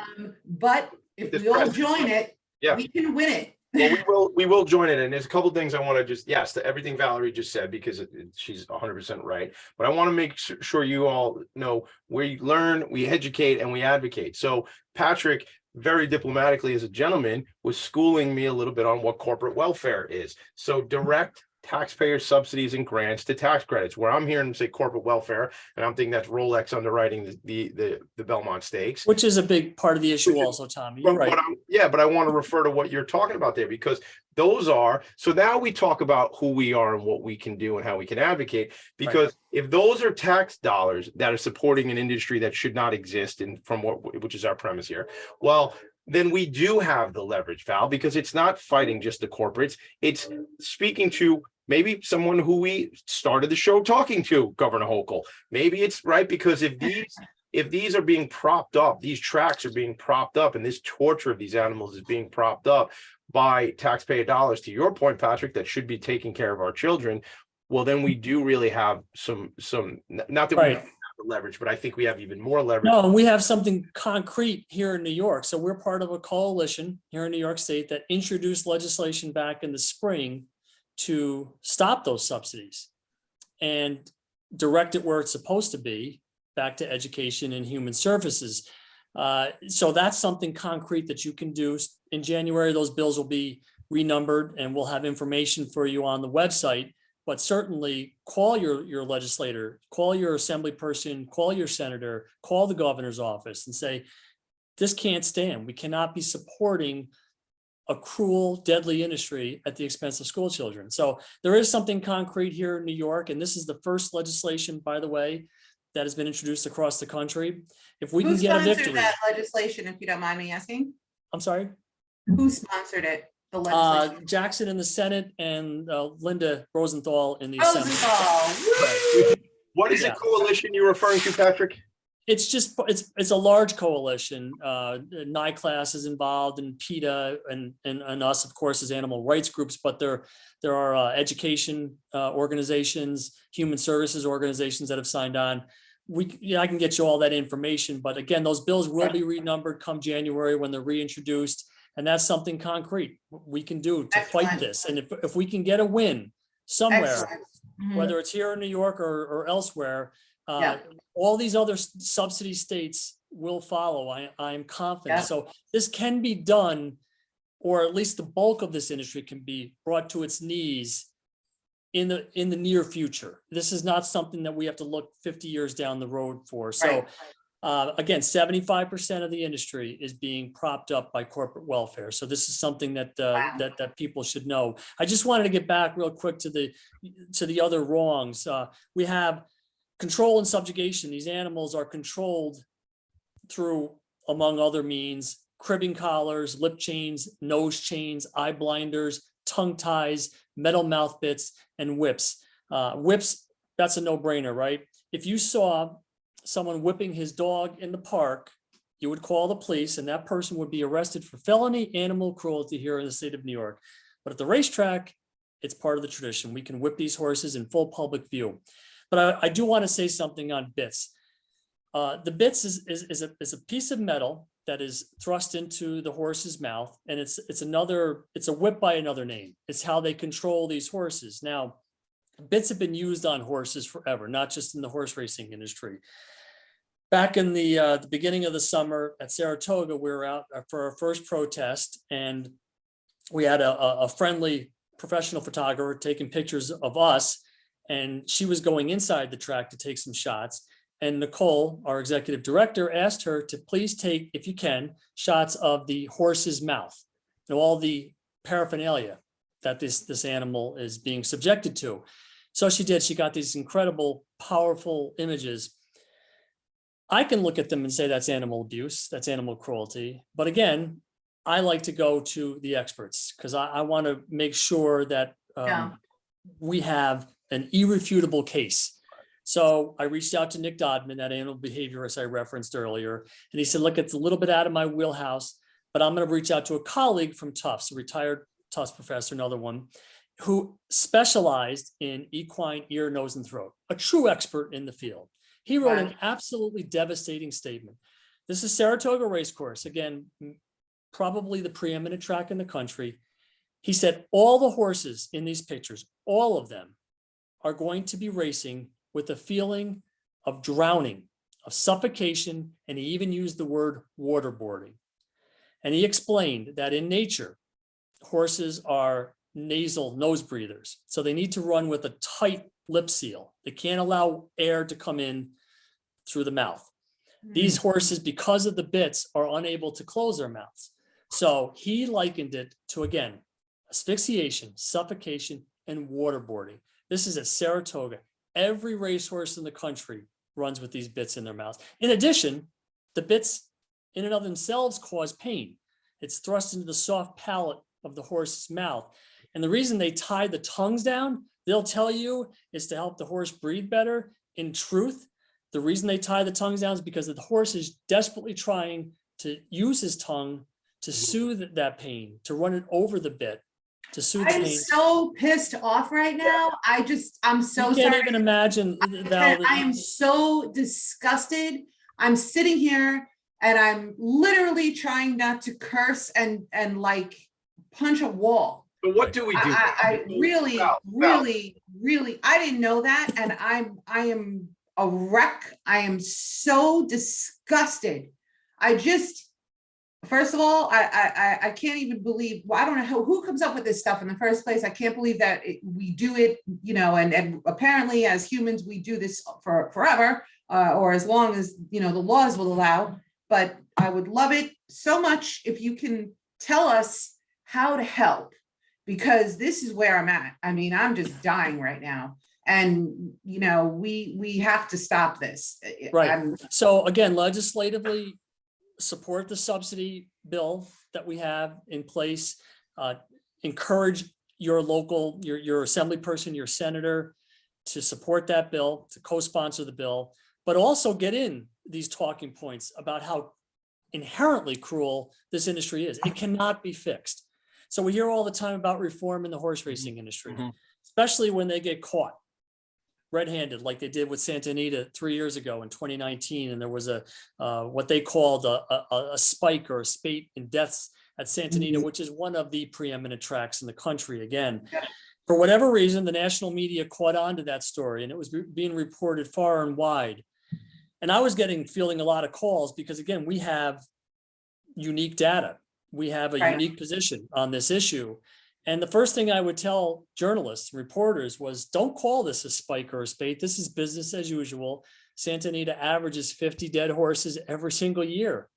But if we all join it, yeah, we can win it. Well, we will join it. And there's a couple of things I want to just, yes, to everything Valerie just said, because she's 100% right. But I want to make sure you all know we learn, we educate, and we advocate. So Patrick, very diplomatically as a gentleman, was schooling me a little bit on what corporate welfare is. So direct taxpayer subsidies and grants to tax credits, where I'm hearing them say corporate welfare, and I'm thinking that's Rolex underwriting the Belmont stakes. Which is a big part of the issue also, Tommy. You're right. But I want to refer to what you're talking about there, because those are, so now we talk about who we are and what we can do and how we can advocate, because if those are tax dollars that are supporting an industry that should not exist, and which is our premise here, well, then we do have the leverage, Val, because it's not fighting just the corporates. It's speaking to maybe someone who we started the show talking to, Governor Hochul. Maybe it's right, because if these are being propped up, these tracks are being propped up, and this torture of these animals is being propped up by taxpayer dollars, to your point, Patrick, that should be taking care of our children, well, then we do really have some, not that we have the leverage, but I think we have even more leverage. No, and we have something concrete here in New York. So we're part of a coalition here in New York State that introduced legislation back in the spring to stop those subsidies and direct it where it's supposed to be, back to education and human services. So that's something concrete that you can do. In January, those bills will be renumbered, and we'll have information for you on the website. But certainly call your legislator, call your assembly person, call your senator, call the governor's office and say, this can't stand. We cannot be supporting a cruel, deadly industry at the expense of school children. So there is something concrete here in New York, and this is the first legislation, by the way, that has been introduced across the country. If we can get a victory. Who sponsored that legislation, if you don't mind me asking? I'm sorry? Who sponsored it? The legislation? Jackson in the Senate and Linda Rosenthal in the Assembly. Rosenthal. What is the coalition you're referring to, Patrick? It's just, it's a large coalition. NICLAS is involved, and PETA and us, of course, as animal rights groups, but there are education organizations, human services organizations that have signed on. I can get you all that information, but again, those bills will be renumbered come January when they're reintroduced, and that's something concrete we can do to fight this. And if we can get a win somewhere, whether it's here in New York or elsewhere, all these other subsidy states will follow. I'm confident. So this can be done, or at least the bulk of this industry can be brought to its knees in the near future. This is not something that we have to look 50 years down the road for. So Again, 75% of the industry is being propped up by corporate welfare. So this is something that that people should know. I just wanted to get back real quick to the other wrongs. We have control and subjugation. These animals are controlled through, among other means, cribbing collars, lip chains, nose chains, eye blinders, tongue ties, metal mouth bits, and whips. Whips, that's a no-brainer, right? If you saw someone whipping his dog in the park, you would call the police and that person would be arrested for felony animal cruelty here in the state of New York. But at the racetrack, it's part of the tradition. We can whip these horses in full public view. But I do want to say something on bits. The bits is a piece of metal that is thrust into the horse's mouth, and it's a whip by another name. It's how they control these horses. Now, bits have been used on horses forever, not just in the horse racing industry. Back in the beginning of the summer at Saratoga, we were out for our first protest, and we had a friendly professional photographer taking pictures of us, and she was going inside the track to take some shots. And Nicole, our executive director, asked her to please take, if you can, shots of the horse's mouth and all the paraphernalia that this animal is being subjected to. So she did. She got these incredible, powerful images. I can look at them and say that's animal abuse, that's animal cruelty. But again, I like to go to the experts because I want to make sure that we have an irrefutable case. So I reached out to Nick Dodman, that animal behaviorist I referenced earlier, and he said, look, it's a little bit out of my wheelhouse, but I'm going to reach out to a colleague from Tufts, a retired Tufts professor, another one, who specialized in equine ear, nose, and throat, a true expert in the field. He wrote an absolutely devastating statement. This is Saratoga Racecourse, again, probably the preeminent track in the country. He said all the horses in these pictures, all of them, are going to be racing with a feeling of drowning, of suffocation, and he even used the word waterboarding. And he explained that in nature, horses are nasal nose breathers. So they need to run with a tight lip seal. They can't allow air to come in through the mouth. These horses, because of the bits, are unable to close their mouths. So he likened it to, again, asphyxiation, suffocation, and waterboarding. This is at Saratoga. Every racehorse in the country runs with these bits in their mouths. In addition, the bits in and of themselves cause pain. It's thrust into the soft palate of the horse's mouth. And the reason they tie the tongues down, they'll tell you, is to help the horse breathe better. In truth, the reason they tie the tongues down is because the horse is desperately trying to use his tongue to soothe that pain, to run it over the bit, to soothe I'm pain. so pissed off right now. I'm so You can't sorry. even imagine, Val, I am so disgusted. I'm sitting here and I'm literally trying not to curse and like punch a wall. So what do we do? I really, Val, really, I didn't know that. And I am a wreck. I am so disgusted. First of all, I can't even believe, well, I don't know who comes up with this stuff in the first place. I can't believe that we do it, and apparently as humans, we do this for forever, or as long as, the laws will allow. But I would love it so much if you can tell us how to help, because this is where I'm at. I mean, I'm just dying right now. And, we have to stop this. right. So again, legislatively, support the subsidy bill that we have in place. Encourage your local, your assembly person, your senator to support that bill, to co-sponsor the bill, but also get in these talking points about how inherently cruel this industry is. It cannot be fixed. So we hear all the time about reform in the horse racing industry, especially when they get caught red-handed, like they did with Santa Anita 3 years ago in 2019. And there was what they called a spike or a spate in deaths at Santa Anita, which is one of the preeminent tracks in the country. Again, for whatever reason, the national media caught on to that story and it was being reported far and wide. And I was feeling a lot of calls because, again, we have unique data. We have a unique position on this issue. And the first thing I would tell journalists and reporters was, don't call this a spike or a spate. This is business as usual. Santa Anita averages 50 dead horses every single year.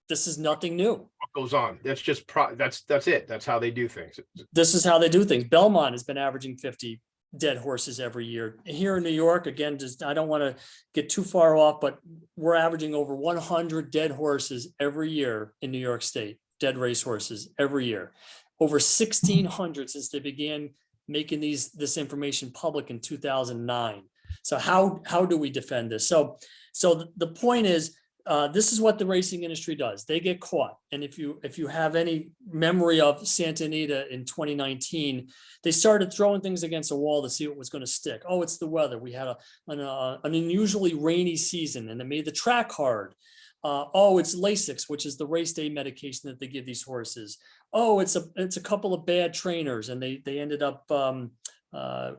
This is nothing new. What goes on? That's just that's it. That's how they do things. This is how they do things. Belmont has been averaging 50 dead horses every year. Here in New York, again, just I don't want to get too far off, but we're averaging over 100 dead horses every year in New York State, dead racehorses every year. Over 1,600 since they began making this information public in 2009. So how do we defend this? So the point is, this is what the racing industry does. They get caught. And if you have any memory of Santa Anita in 2019, they started throwing things against a wall to see what was going to stick. Oh, it's the weather. We had an unusually rainy season and it made the track hard. Oh, it's Lasix, which is the race day medication that they give these horses. Oh, it's a couple of bad trainers, and they ended up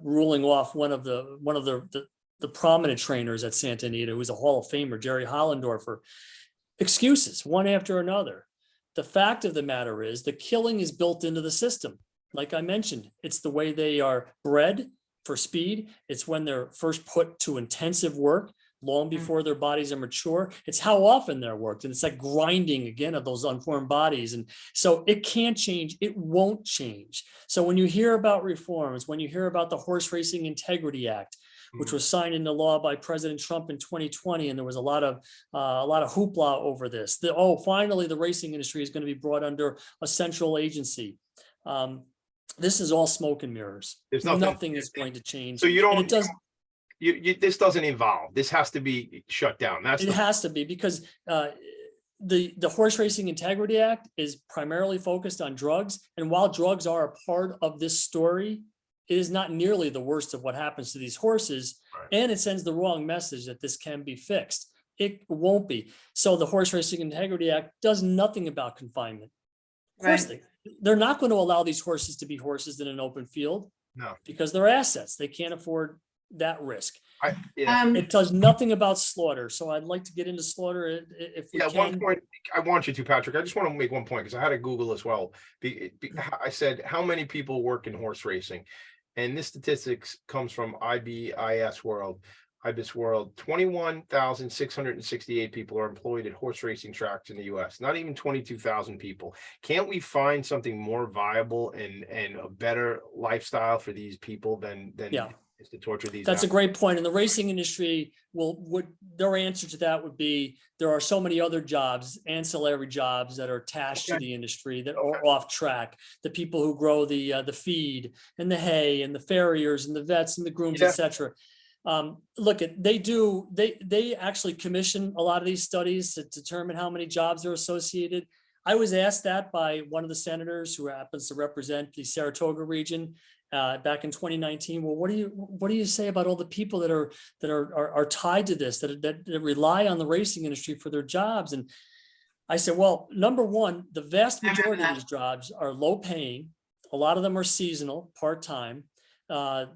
ruling off one of the prominent trainers at Santa Anita, who was a Hall of Famer, Jerry Hollendorfer. Excuses, one after another. The fact of the matter is the killing is built into the system. Like I mentioned, it's the way they are bred for speed. It's when they're first put to intensive work, long before their bodies are mature. It's how often they're worked. And it's like grinding again of those unformed bodies. And so it can't change. It won't change. So when you hear about reforms, when you hear about the Horse Racing Integrity Act, which was signed into law by President Trump in 2020, and there was a lot of hoopla over this. Finally, the racing industry is going to be brought under a central agency. This is all smoke and mirrors. There's nothing is going to change. So you don't. And it does. This doesn't evolve. This has to be shut down. It has to be, because the Horse Racing Integrity Act is primarily focused on drugs, and while drugs are a part of this story, it is not nearly the worst of what happens to these horses. Right. And it sends the wrong message that this can be fixed. It won't be. So the Horse Racing Integrity Act does nothing about confinement. Of course, they're not going to allow these horses to be horses in an open field. No, because they're assets. They can't afford that risk. It does nothing about slaughter. So I'd like to get into slaughter if we can. One point I want you to, Patrick. I just want to make one point, because I had to Google as well. I said, how many people work in horse racing? And this statistics comes from IBIS World. 21,668 people are employed at horse racing tracks in the U.S. Not even 22,000 people. Can't we find something more viable and a better lifestyle for these people than is to torture these? That's a great point. And the racing industry their answer to that would be, there are so many other jobs, ancillary jobs that are attached to the industry that are off track. The people who grow the feed and the hay and the farriers and the vets and the grooms, etc. They actually commission a lot of these studies to determine how many jobs are associated. I was asked that by one of the senators who happens to represent the Saratoga region back in 2019. Well, what do you say about all the people that are tied to this, that rely on the racing industry for their jobs? And I said, well, number one, the vast majority of these jobs are low paying. A lot of them are seasonal, part-time. A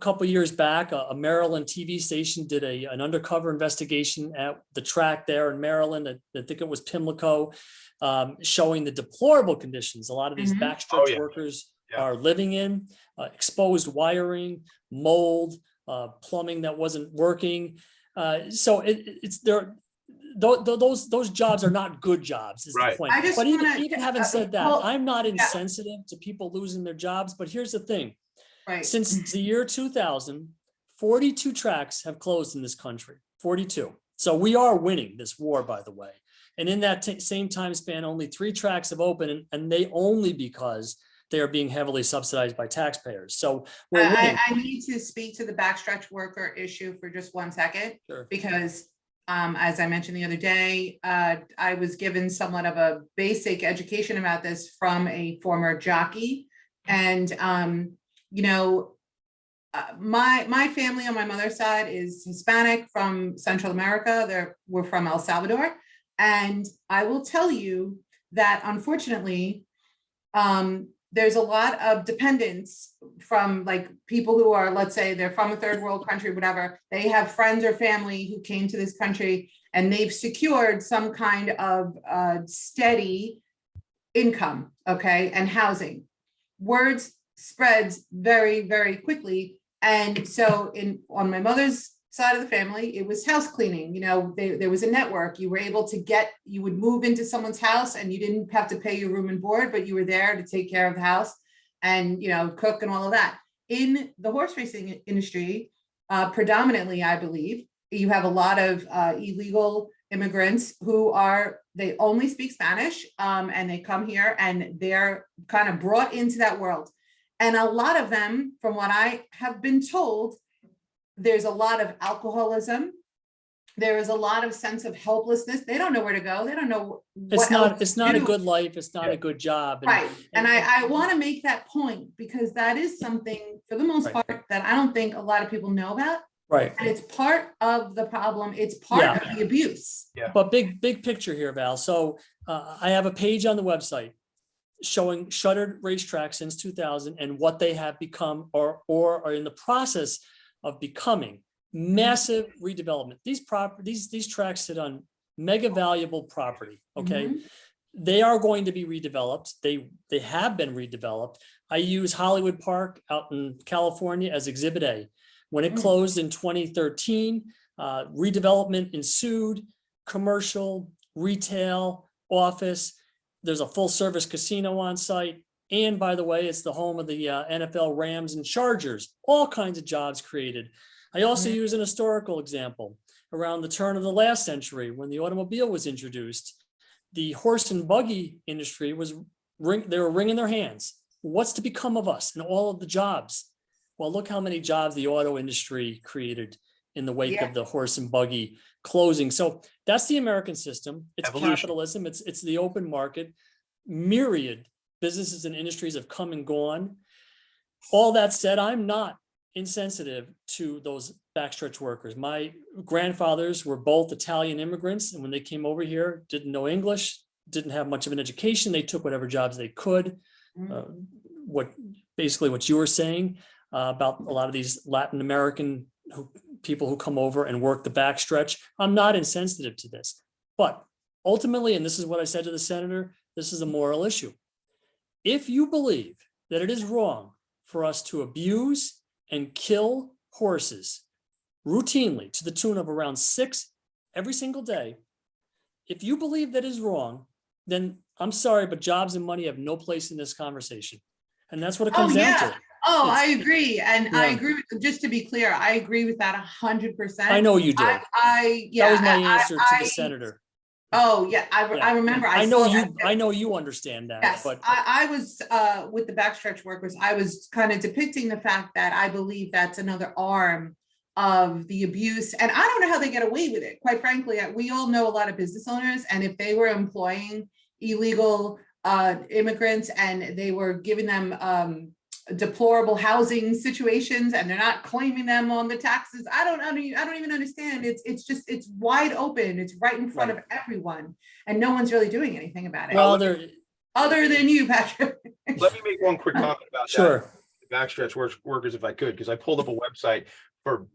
couple of years back, a Maryland TV station did an undercover investigation at the track there in Maryland. I think it was Pimlico, showing the deplorable conditions a lot of these backstretch workers are living in, exposed wiring, mold, plumbing that wasn't working. So it's there. Those jobs are not good jobs, is the point. But even having said that, I'm not insensitive to people losing their jobs. But here's the thing. Right. Since the year 2000, 42 tracks have closed in this country, 42. So we are winning this war, by the way. And in that same time span, only 3 tracks have opened, and they only because they are being heavily subsidized by taxpayers. So we're winning. I need to speak to the backstretch worker issue for just 1 second, because as I mentioned the other day, I was given somewhat of a basic education about this from a former jockey. And my family on my mother's side is Hispanic from Central America. We're from El Salvador. And I will tell you that unfortunately, there's a lot of dependence from like people who are, let's say they're from a third world country, whatever. They have friends or family who came to this country and they've secured some kind of steady income, and housing. Words spreads very, very quickly. And so on my mother's side of the family, it was house cleaning. You know, there was a network. You were able to you would move into someone's house and you didn't have to pay your room and board, but you were there to take care of the house and, you know, cook and all of that. In the horse racing industry, predominantly, I believe, you have a lot of illegal immigrants who they only speak Spanish, and they come here and they're kind of brought into that world. And a lot of them, from what I have been told, there's a lot of alcoholism. There is a lot of sense of helplessness. They don't know where to go. They don't know what it's not a good life. It's not a good job. Right. And I want to make that point because that is something, for the most part, that I don't think a lot of people know about. Right. And it's part of the problem. It's part of the abuse. Yeah. But big picture here, Val. So I have a page on the website showing shuttered racetracks since 2000 and what they have become or are in the process of becoming. Massive redevelopment. These tracks sit on mega valuable property. Okay. They are going to be redeveloped. They have been redeveloped. I use Hollywood Park out in California as Exhibit A. When it closed in 2013, redevelopment ensued, commercial, retail, office. There's a full service casino on site. And by the way, it's the home of the NFL Rams and Chargers, all kinds of jobs created. I also use an historical example. Around the turn of the last century, when the automobile was introduced, the horse and buggy industry they were wringing their hands. What's to become of us and all of the jobs? Well, look how many jobs the auto industry created in the wake of the horse and buggy closing. So that's the American system. It's Evolution. Capitalism. It's the open market. Myriad businesses and industries have come and gone. All that said, I'm not insensitive to those backstretch workers. My grandfathers were both Italian immigrants, and when they came over here, didn't know English, didn't have much of an education. They took whatever jobs they could. What you were saying about a lot of these Latin American people who come over and work the backstretch. I'm not insensitive to this, but ultimately, and this is what I said to the senator, this is a moral issue. If you believe that it is wrong for us to abuse and kill horses routinely to the tune of around 6 every single day, if you believe that is wrong, then I'm sorry, but jobs and money have no place in this conversation. And that's what it comes down to. Oh, I agree. And I agree with, just to be clear, I agree with that 100%. I know you do. That was my answer to the senator. Oh yeah, I remember. I know you understand that. Yes, but I was with the backstretch workers. I was kind of depicting the fact that I believe that's another arm of the abuse, and I don't know how they get away with it. Quite frankly, we all know a lot of business owners, and if they were employing illegal immigrants and they were giving them deplorable housing situations and they're not claiming them on the taxes, I don't even understand. It's wide open. It's right in front of everyone, and no one's really doing anything about it. well, Other than you, Patrick. Let me make one quick comment about that. Backstretch workers, if I could, because I pulled up a website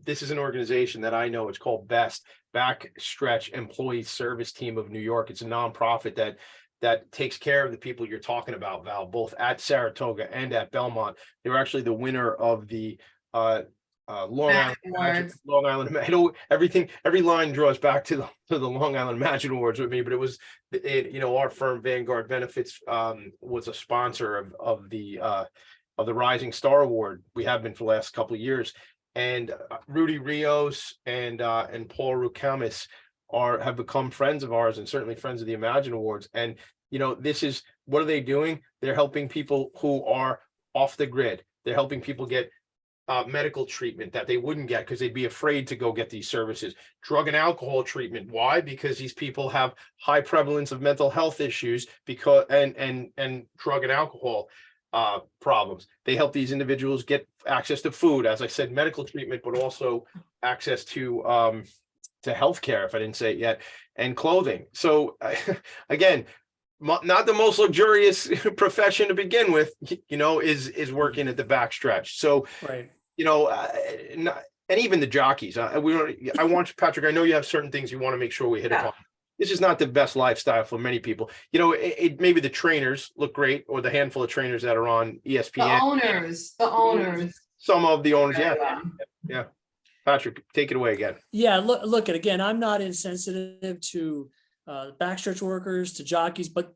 this is an organization that I know. It's called BEST, Backstretch Employee Service Team of New York. It's a nonprofit that takes care of the people you're talking about, Val, both at Saratoga and at Belmont. They were actually the winner of the Long Island. Every line draws back to the Long Island Magic Awards with me, but it was our firm Vanguard Benefits was a sponsor of the Rising Star Award. We have been for the last couple of years, and Rudy Rios and Paul Rukamis have become friends of ours, and certainly friends of the Imagine Awards. And what are they doing? They're helping people who are off the grid. They're helping people get medical treatment that they wouldn't get because they'd be afraid to go get these services. Drug and alcohol treatment. Why? Because these people have high prevalence of mental health issues and drug and alcohol problems. They help these individuals get access to food, as I said, medical treatment, but also access to healthcare, if I didn't say it yet, and clothing. So again, not the most luxurious profession to begin with, is working at the backstretch. So, right. And even the jockeys. I want Patrick. I know you have certain things you want to make sure we hit upon. This is not the best lifestyle for many people. Maybe the trainers look great, or the handful of trainers that are on ESPN. The owners. Some of the owners, yeah. Patrick, take it away again. Yeah, look, and again, I'm not insensitive to backstretch workers, to jockeys, but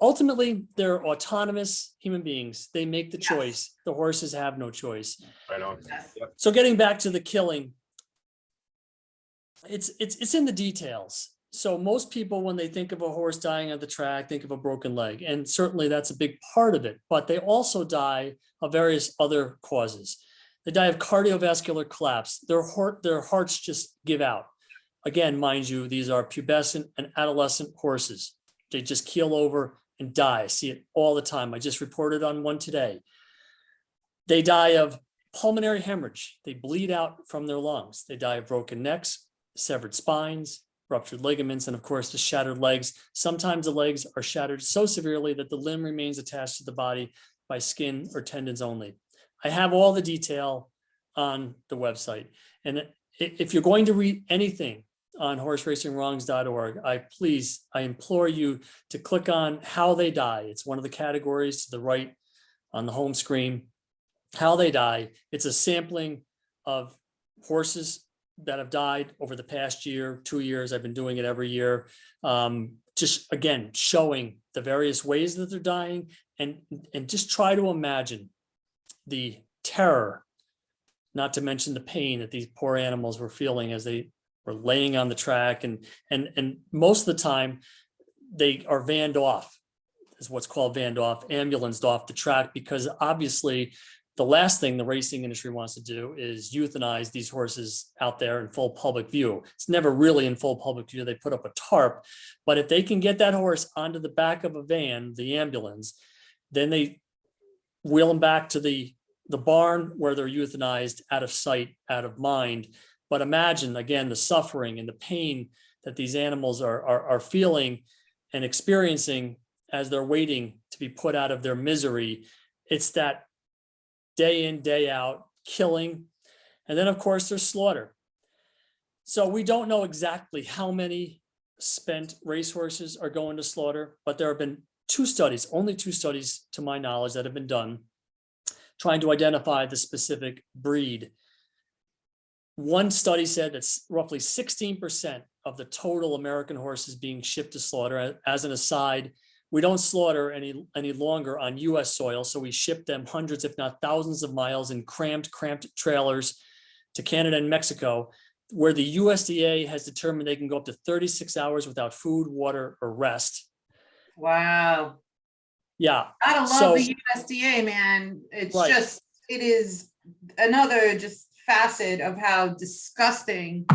ultimately they're autonomous human beings. They make the Yes. choice. The horses have no choice. Right on. Yes. Yep. So getting back to the killing, it's in the details. So most people, when they think of a horse dying at the track, think of a broken leg, and certainly that's a big part of it. But they also die of various other causes. They die of cardiovascular collapse. Their hearts just give out. Again, mind you, these are pubescent and adolescent horses. They just keel over and die. I see it all the time. I just reported on one today. They die of pulmonary hemorrhage. They bleed out from their lungs. They die of broken necks, severed spines, ruptured ligaments, and of course the shattered legs. Sometimes the legs are shattered so severely that the limb remains attached to the body by skin or tendons only. I have all the detail on the website. And if you're going to read anything on horseracingwrongs.org, I implore you to click on how they die. It's one of the categories to the right on the home screen. How they die. It's a sampling of horses that have died over the past year, 2 years. I've been doing it every year. Just again, showing the various ways that they're dying, and just try to imagine the terror, not to mention the pain that these poor animals were feeling as they were laying on the track. And most of the time they are vanned off, is what's called vanned off, ambulanced off the track, because obviously the last thing the racing industry wants to do is euthanize these horses out there in full public view. It's never really in full public view. They put up a tarp, but if they can get that horse onto the back of a van, the ambulance, then they wheel them back to the barn where they're euthanized, out of sight, out of mind. But imagine again the suffering and the pain that these animals are feeling and experiencing as they're waiting to be put out of their misery. It's that day in, day out killing. And then of course there's slaughter. So we don't know exactly how many spent racehorses are going to slaughter, but there have been only two studies to my knowledge that have been done trying to identify the specific breed. One study said that roughly 16% of the total American horses being shipped to slaughter. As an aside, we don't slaughter any longer on US soil, so we ship them hundreds, if not thousands of miles in cramped trailers to Canada and Mexico, where the USDA has determined they can go up to 36 hours without food, water, or rest. Wow. Yeah. I love the USDA, man. It's Right. it is another just facet of how disgusting,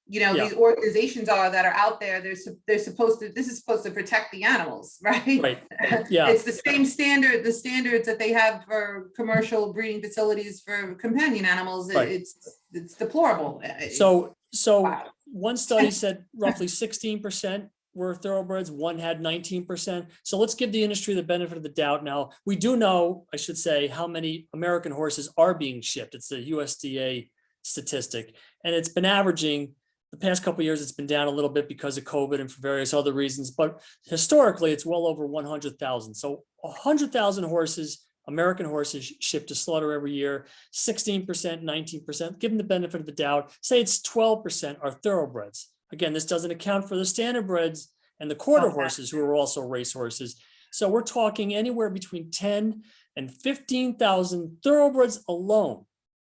Yeah. these organizations are that are out there. This is supposed to protect the animals, right? Right. Yeah. It's the same the standards that they have for commercial breeding facilities for companion animals. Right. It's deplorable. So Wow. one study said roughly 16% were thoroughbreds, one had 19%. So let's give the industry the benefit of the doubt. Now, we do know, I should say, how many American horses are being shipped. It's the USDA statistic, and it's been averaging the past couple of years. It's been down a little bit because of COVID and for various other reasons, but historically it's well over 100,000. So 100,000 horses, American horses, shipped to slaughter every year. 16%, 19%, give them the benefit of the doubt. Say it's 12% are thoroughbreds. Again, this doesn't account for the standardbreds and the quarter horses who are also racehorses. So we're talking anywhere between 10 and 15,000 thoroughbreds alone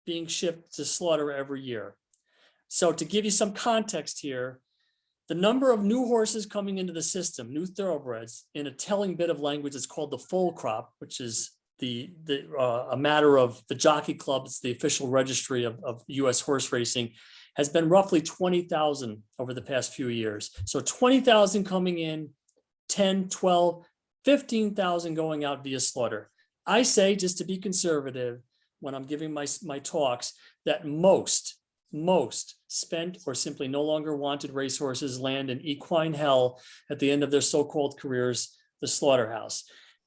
being shipped to slaughter every year. So to give you some context here, the number of new horses coming into the system, new thoroughbreds, in a telling bit of language is called the foal crop, which is a matter of the Jockey Club. It's the official registry of US horse racing, has been roughly 20,000 over the past few years. So 20,000 coming in, 10, 12, 15,000 going out via slaughter. I say, just to be conservative, when I'm giving my talks, that most spent or simply no longer wanted racehorses land in equine hell at the end of their so-called careers, the slaughterhouse.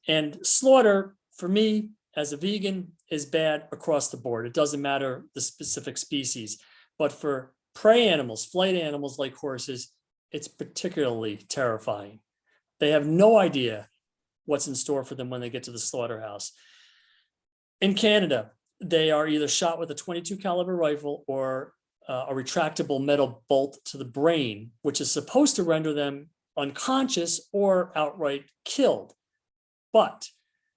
And slaughter, for me, as a vegan, is bad across the board. It doesn't matter the specific species. But for prey animals, flight animals like horses, it's particularly terrifying. They have no idea what's in store for them when they get to the slaughterhouse. In Canada, they are either shot with a .22 caliber rifle or a retractable metal bolt to the brain, which is supposed to render them unconscious or outright killed. But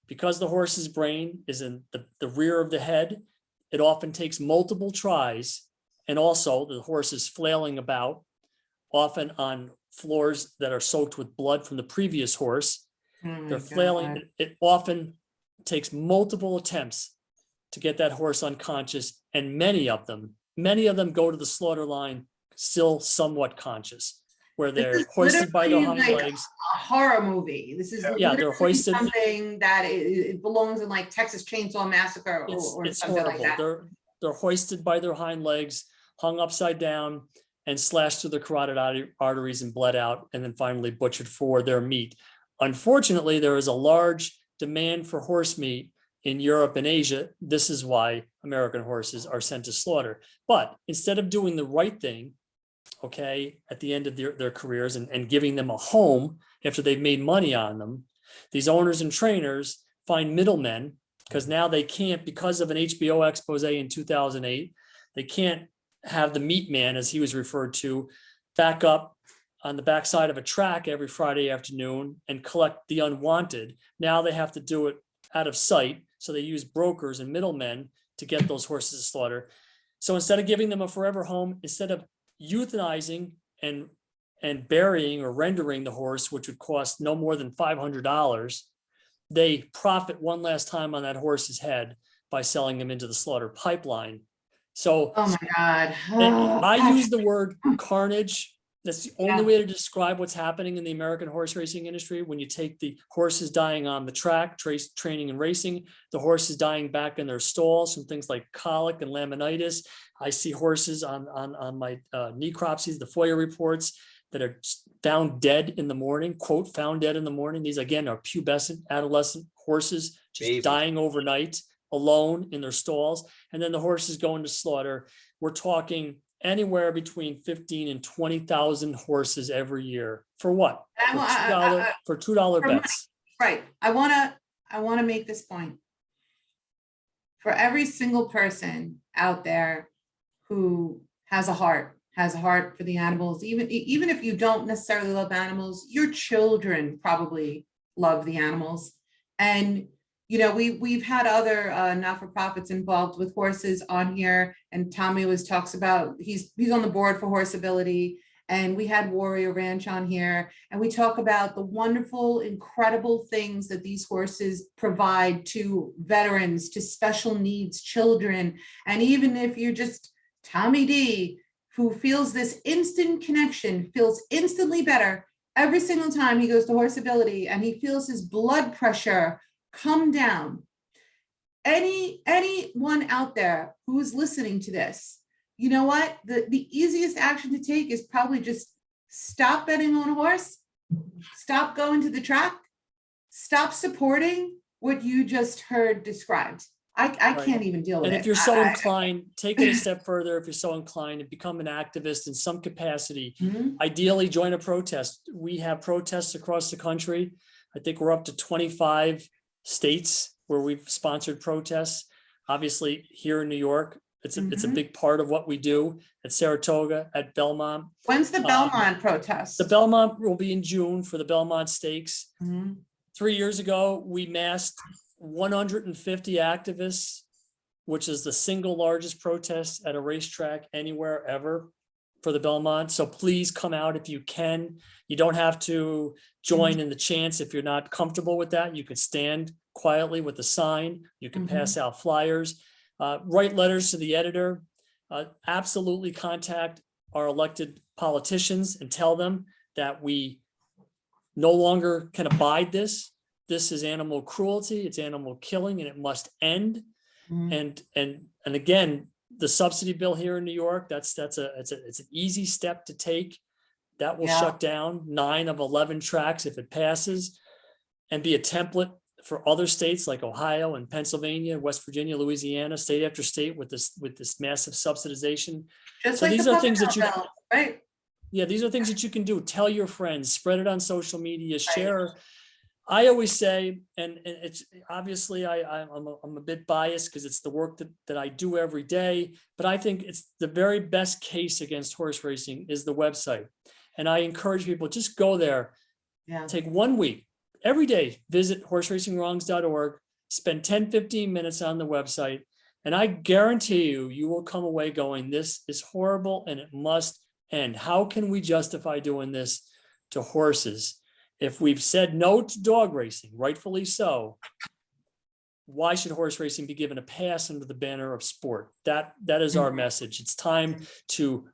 because the horse's brain is in the rear of the head, it often takes multiple tries. And also the horse is flailing about, often on floors that are soaked with blood from the previous horse. Oh my They're flailing. God. It often takes multiple attempts to get that horse unconscious. And many of them go to the slaughter line still somewhat conscious, where This they're is hoisted by their literally hind like legs. a horror movie. This is Yeah, they're literally hoisted. something that it belongs in like Texas Chainsaw Massacre or It's something like horrible. that. They're hoisted by their hind legs, hung upside down, and slashed through the carotid arteries and bled out, and then finally butchered for their meat. Unfortunately, there is a large demand for horse meat in Europe and Asia. This is why American horses are sent to slaughter. But instead of doing the right thing, okay, at the end of their careers and giving them a home after they've made money on them, these owners and trainers find middlemen, because now they can't, because of an HBO expose in 2008, they can't have the meat man, as he was referred to, back up on the backside of a track every Friday afternoon and collect the unwanted. Now they have to do it out of sight. So they use brokers and middlemen to get those horses to slaughter. So instead of giving them a forever home, instead of euthanizing and burying or rendering the horse, which would cost no more than $500, they profit one last time on that horse's head by selling them into the slaughter pipeline. So Oh my God. I use the word carnage. That's the only Yeah. way to describe what's happening in the American horse racing industry. When you take the horses dying on the track, training and racing, the horses dying back in their stalls from things like colic and laminitis. I see horses on my necropsies, the FOIA reports, that are found dead in the morning, quote, found dead in the morning. These again are pubescent adolescent horses just Babies. dying overnight alone in their stalls. And then the horses going to slaughter. We're talking anywhere between 15 and 20,000 horses every year. For what? For $2 bets. Right. I want to make this point. For every single person out there who has a heart for the animals, even if you don't necessarily love animals, your children probably love the animals. And you know, we've had other not-for-profits involved with horses on here, and Tommy always talks about he's on the board for Horseability, and we had Warrior Ranch on here, and we talk about the wonderful, incredible things that these horses provide to veterans, to special needs children, and even if you're just Tommy D, who feels this instant connection, feels instantly better every single time he goes to Horseability, and he feels his blood pressure come down. Anyone out there who's listening to this, you know what? The easiest action to take is probably just stop betting on a horse, stop going to the track, stop supporting what you just heard described. I can't even deal with it. And if you're so inclined, take it a step further. If you're so inclined to become an activist in some capacity, ideally join a protest. We have protests across the country. I think we're up to 25 states where we've sponsored protests. Obviously here in New York, it's a big part of what we do at Saratoga, at Belmont. When's the Belmont protest? The Belmont will be in June for the Belmont Stakes. 3 years ago, we massed 150 activists, which is the single largest protest at a racetrack anywhere ever for the Belmont. So please come out if you can. You don't have to join in the chants if you're not comfortable with that. You can stand quietly with a sign. You can pass out flyers, write letters to the editor, absolutely contact our elected politicians and tell them that we no longer can abide this. This is animal cruelty, it's animal killing, and it must end. And again, the subsidy bill here in New York, it's an easy step to take. That will shut down 9 of 11 tracks if it passes, and be a template for other states like Ohio and Pennsylvania, West Virginia, Louisiana, state after state with this massive subsidization. Just So like these the are things that you, bill, right? yeah, these are things that you can do. Tell your friends, spread it on social media, share. I always say, and it's obviously I'm a bit biased because it's the work that I do every day, but I think it's the very best case against horse racing is the website. And I encourage people, just go there, Yeah. take 1 week, every day, visit horseracingwrongs.org, spend 10-15 minutes on the website, and I guarantee you, you will come away going, this is horrible and it must end. How can we justify doing this to horses? If we've said no to dog racing, rightfully so, why should horse racing be given a pass under the banner of sport? That is our message. It's time to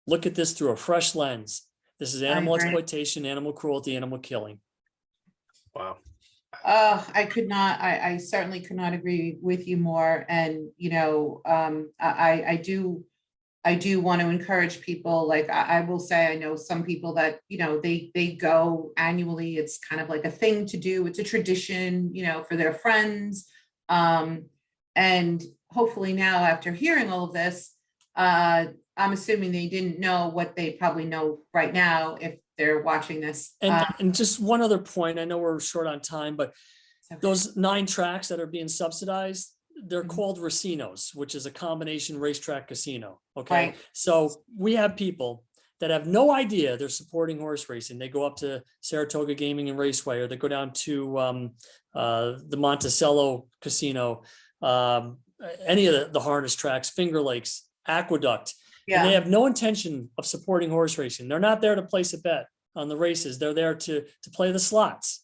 look at this through a fresh lens. This is animal exploitation, animal cruelty, animal killing. Wow. I certainly could not agree with you more. And, you know, I do want to encourage people, like I will say, I know some people that, you know, they go annually. It's kind of like a thing to do. It's a tradition, you know, for their friends. And hopefully now, after hearing all of this, I'm assuming they didn't know what they probably know right now if they're watching this. And just one other point, I know we're short on time, but Okay. those 9 tracks that are being subsidized, they're Mhm. called racinos, which is a combination racetrack casino. Okay. Right. So we have people that have no idea they're supporting horse racing. They go up to Saratoga Gaming and Raceway, or they go down to the Monticello Casino, any of the harness tracks, Finger Lakes, Aqueduct. And they Yeah, have no intention of supporting horse racing. They're not there to place a bet on the races. They're there to play the slots,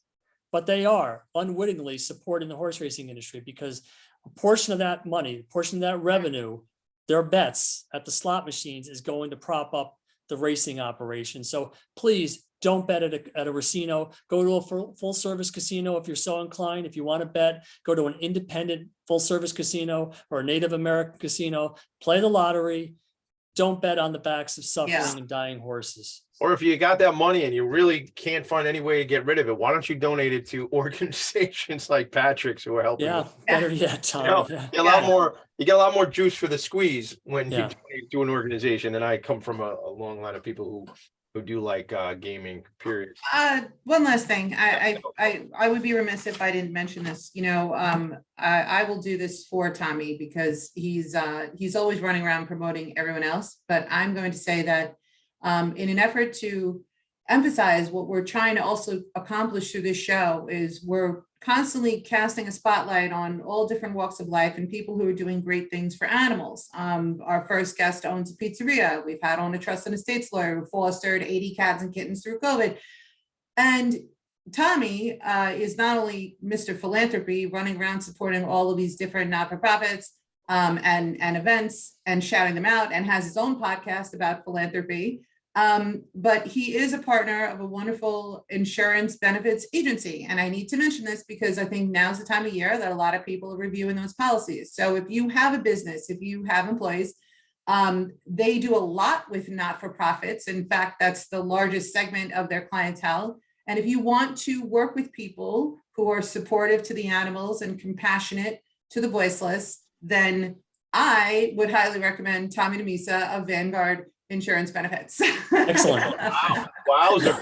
but they are unwittingly supporting the horse racing industry because a portion of that money, a portion of that revenue, their bets at the slot machines is going to prop up the racing operation. So please don't bet at a racino. Go to a full service casino if you're so inclined. If you want to bet, go to an independent full service casino or a Native American casino. Play the lottery. Don't bet on the backs of suffering and dying horses. Or if you got that money and you really can't find any way to get rid of it, why don't you donate it to organizations like Patrick's who are helping? Yeah, better yet, Tom. You know, Yeah. you get a lot more juice for the squeeze when you Yeah. donate to an organization. And I come from a long line of people who do like gaming, period. one last thing. I would be remiss if I didn't mention this. You know, I will do this for Tommy because he's always running around promoting everyone else. But I'm going to say that in an effort to emphasize what we're trying to also accomplish through this show is we're constantly casting a spotlight on all different walks of life and people who are doing great things for animals. Our first guest owns a pizzeria. We've had on a trust and estates lawyer who fostered 80 cats and kittens through COVID. And Tommy is not only Mr. Philanthropy, running around supporting all of these different not-for-profits and events and shouting them out, and has his own podcast about philanthropy. But he is a partner of a wonderful insurance benefits agency. And I need to mention this because I think now's the time of year that a lot of people are reviewing those policies. So if you have a business, if you have employees, they do a lot with not-for-profits. In fact, that's the largest segment of their clientele. And if you want to work with people who are supportive to the animals and compassionate to the voiceless, then I would highly recommend Tommy DeMisa of Vanguard Insurance Benefits. Excellent. Wow. Wowzer.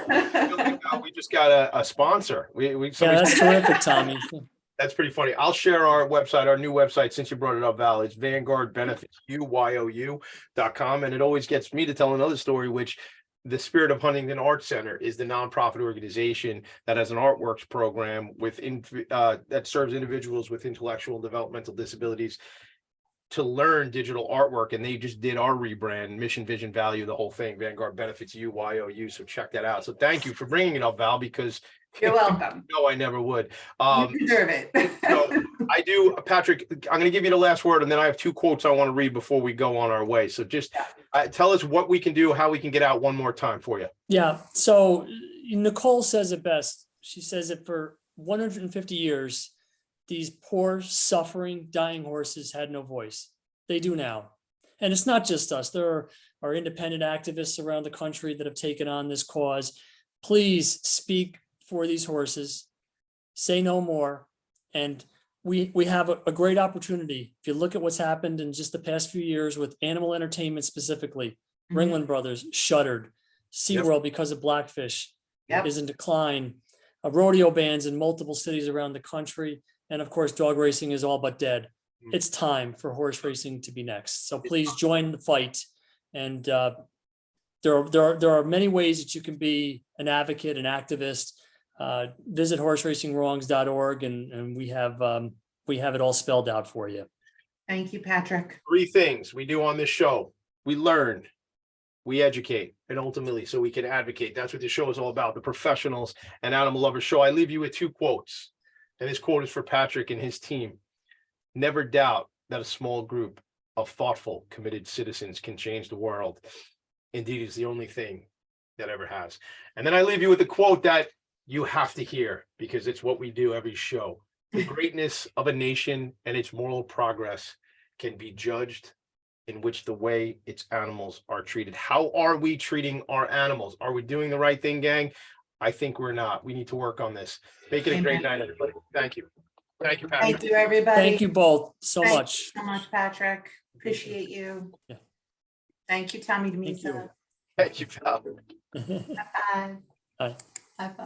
We just got a sponsor. Yeah, that's terrific, Tommy. That's pretty funny. I'll share our website, our new website, since you brought it up, Val. It's vanguardbenefitsyou.com. And it always gets me to tell another story, which the Spirit of Huntington Arts Center is the nonprofit organization that has an artworks program that serves individuals with intellectual and developmental disabilities to learn digital artwork. And they just did our rebrand, mission, vision, value, the whole thing, Vanguard Benefits YOU. So check that out. So thank you for bringing it up, Val, because You're welcome. no, I never would. You deserve it. So I do, Patrick, I'm going to give you the last word, and then I have 2 quotes I want to read before we go on our way. So just tell us what we can do, how we can get out one more time for you. Yeah. So Nicole says it best. She says it for 150 years. These poor, suffering, dying horses had no voice. They do now. And it's not just us. There are independent activists around the country that have taken on this cause. Please speak for these horses. Say no more. And we have a great opportunity. If you look at what's happened in just the past few years with animal entertainment specifically, Ringling Brothers shuttered. SeaWorld, because of Blackfish, is in decline. rodeo bans in multiple cities around the country. And of course, dog racing is all but dead. It's time for horse racing to be next. So please join the fight. And there are many ways that you can be an advocate, an activist. Visit horseracingwrongs.org, and we have it all spelled out for you. Thank you, Patrick. 3 things we do on this show: we learn, we educate, and ultimately so we can advocate. That's what this show is all about, the Professionals and Animal Lovers Show. I leave you with 2 quotes, and this quote is for Patrick and his team. Never doubt that a small group of thoughtful, committed citizens can change the world. Indeed, it's the only thing that ever has. And then I leave you with a quote that you have to hear, because it's what we do every show. The greatness of a nation and its moral progress can be judged in which the way its animals are treated. How are we treating our animals? Are we doing the right thing, gang? I think we're not. We need to work on this. Make it a great night, everybody. Thank you. Thank you, Patrick. Thank you, everybody. Thank you both so Thank much. you so much, Patrick. Appreciate you. Yeah. Thank you, Tommy Thank you. DeMisa. Thank you, pal. Bye. Bye. High five.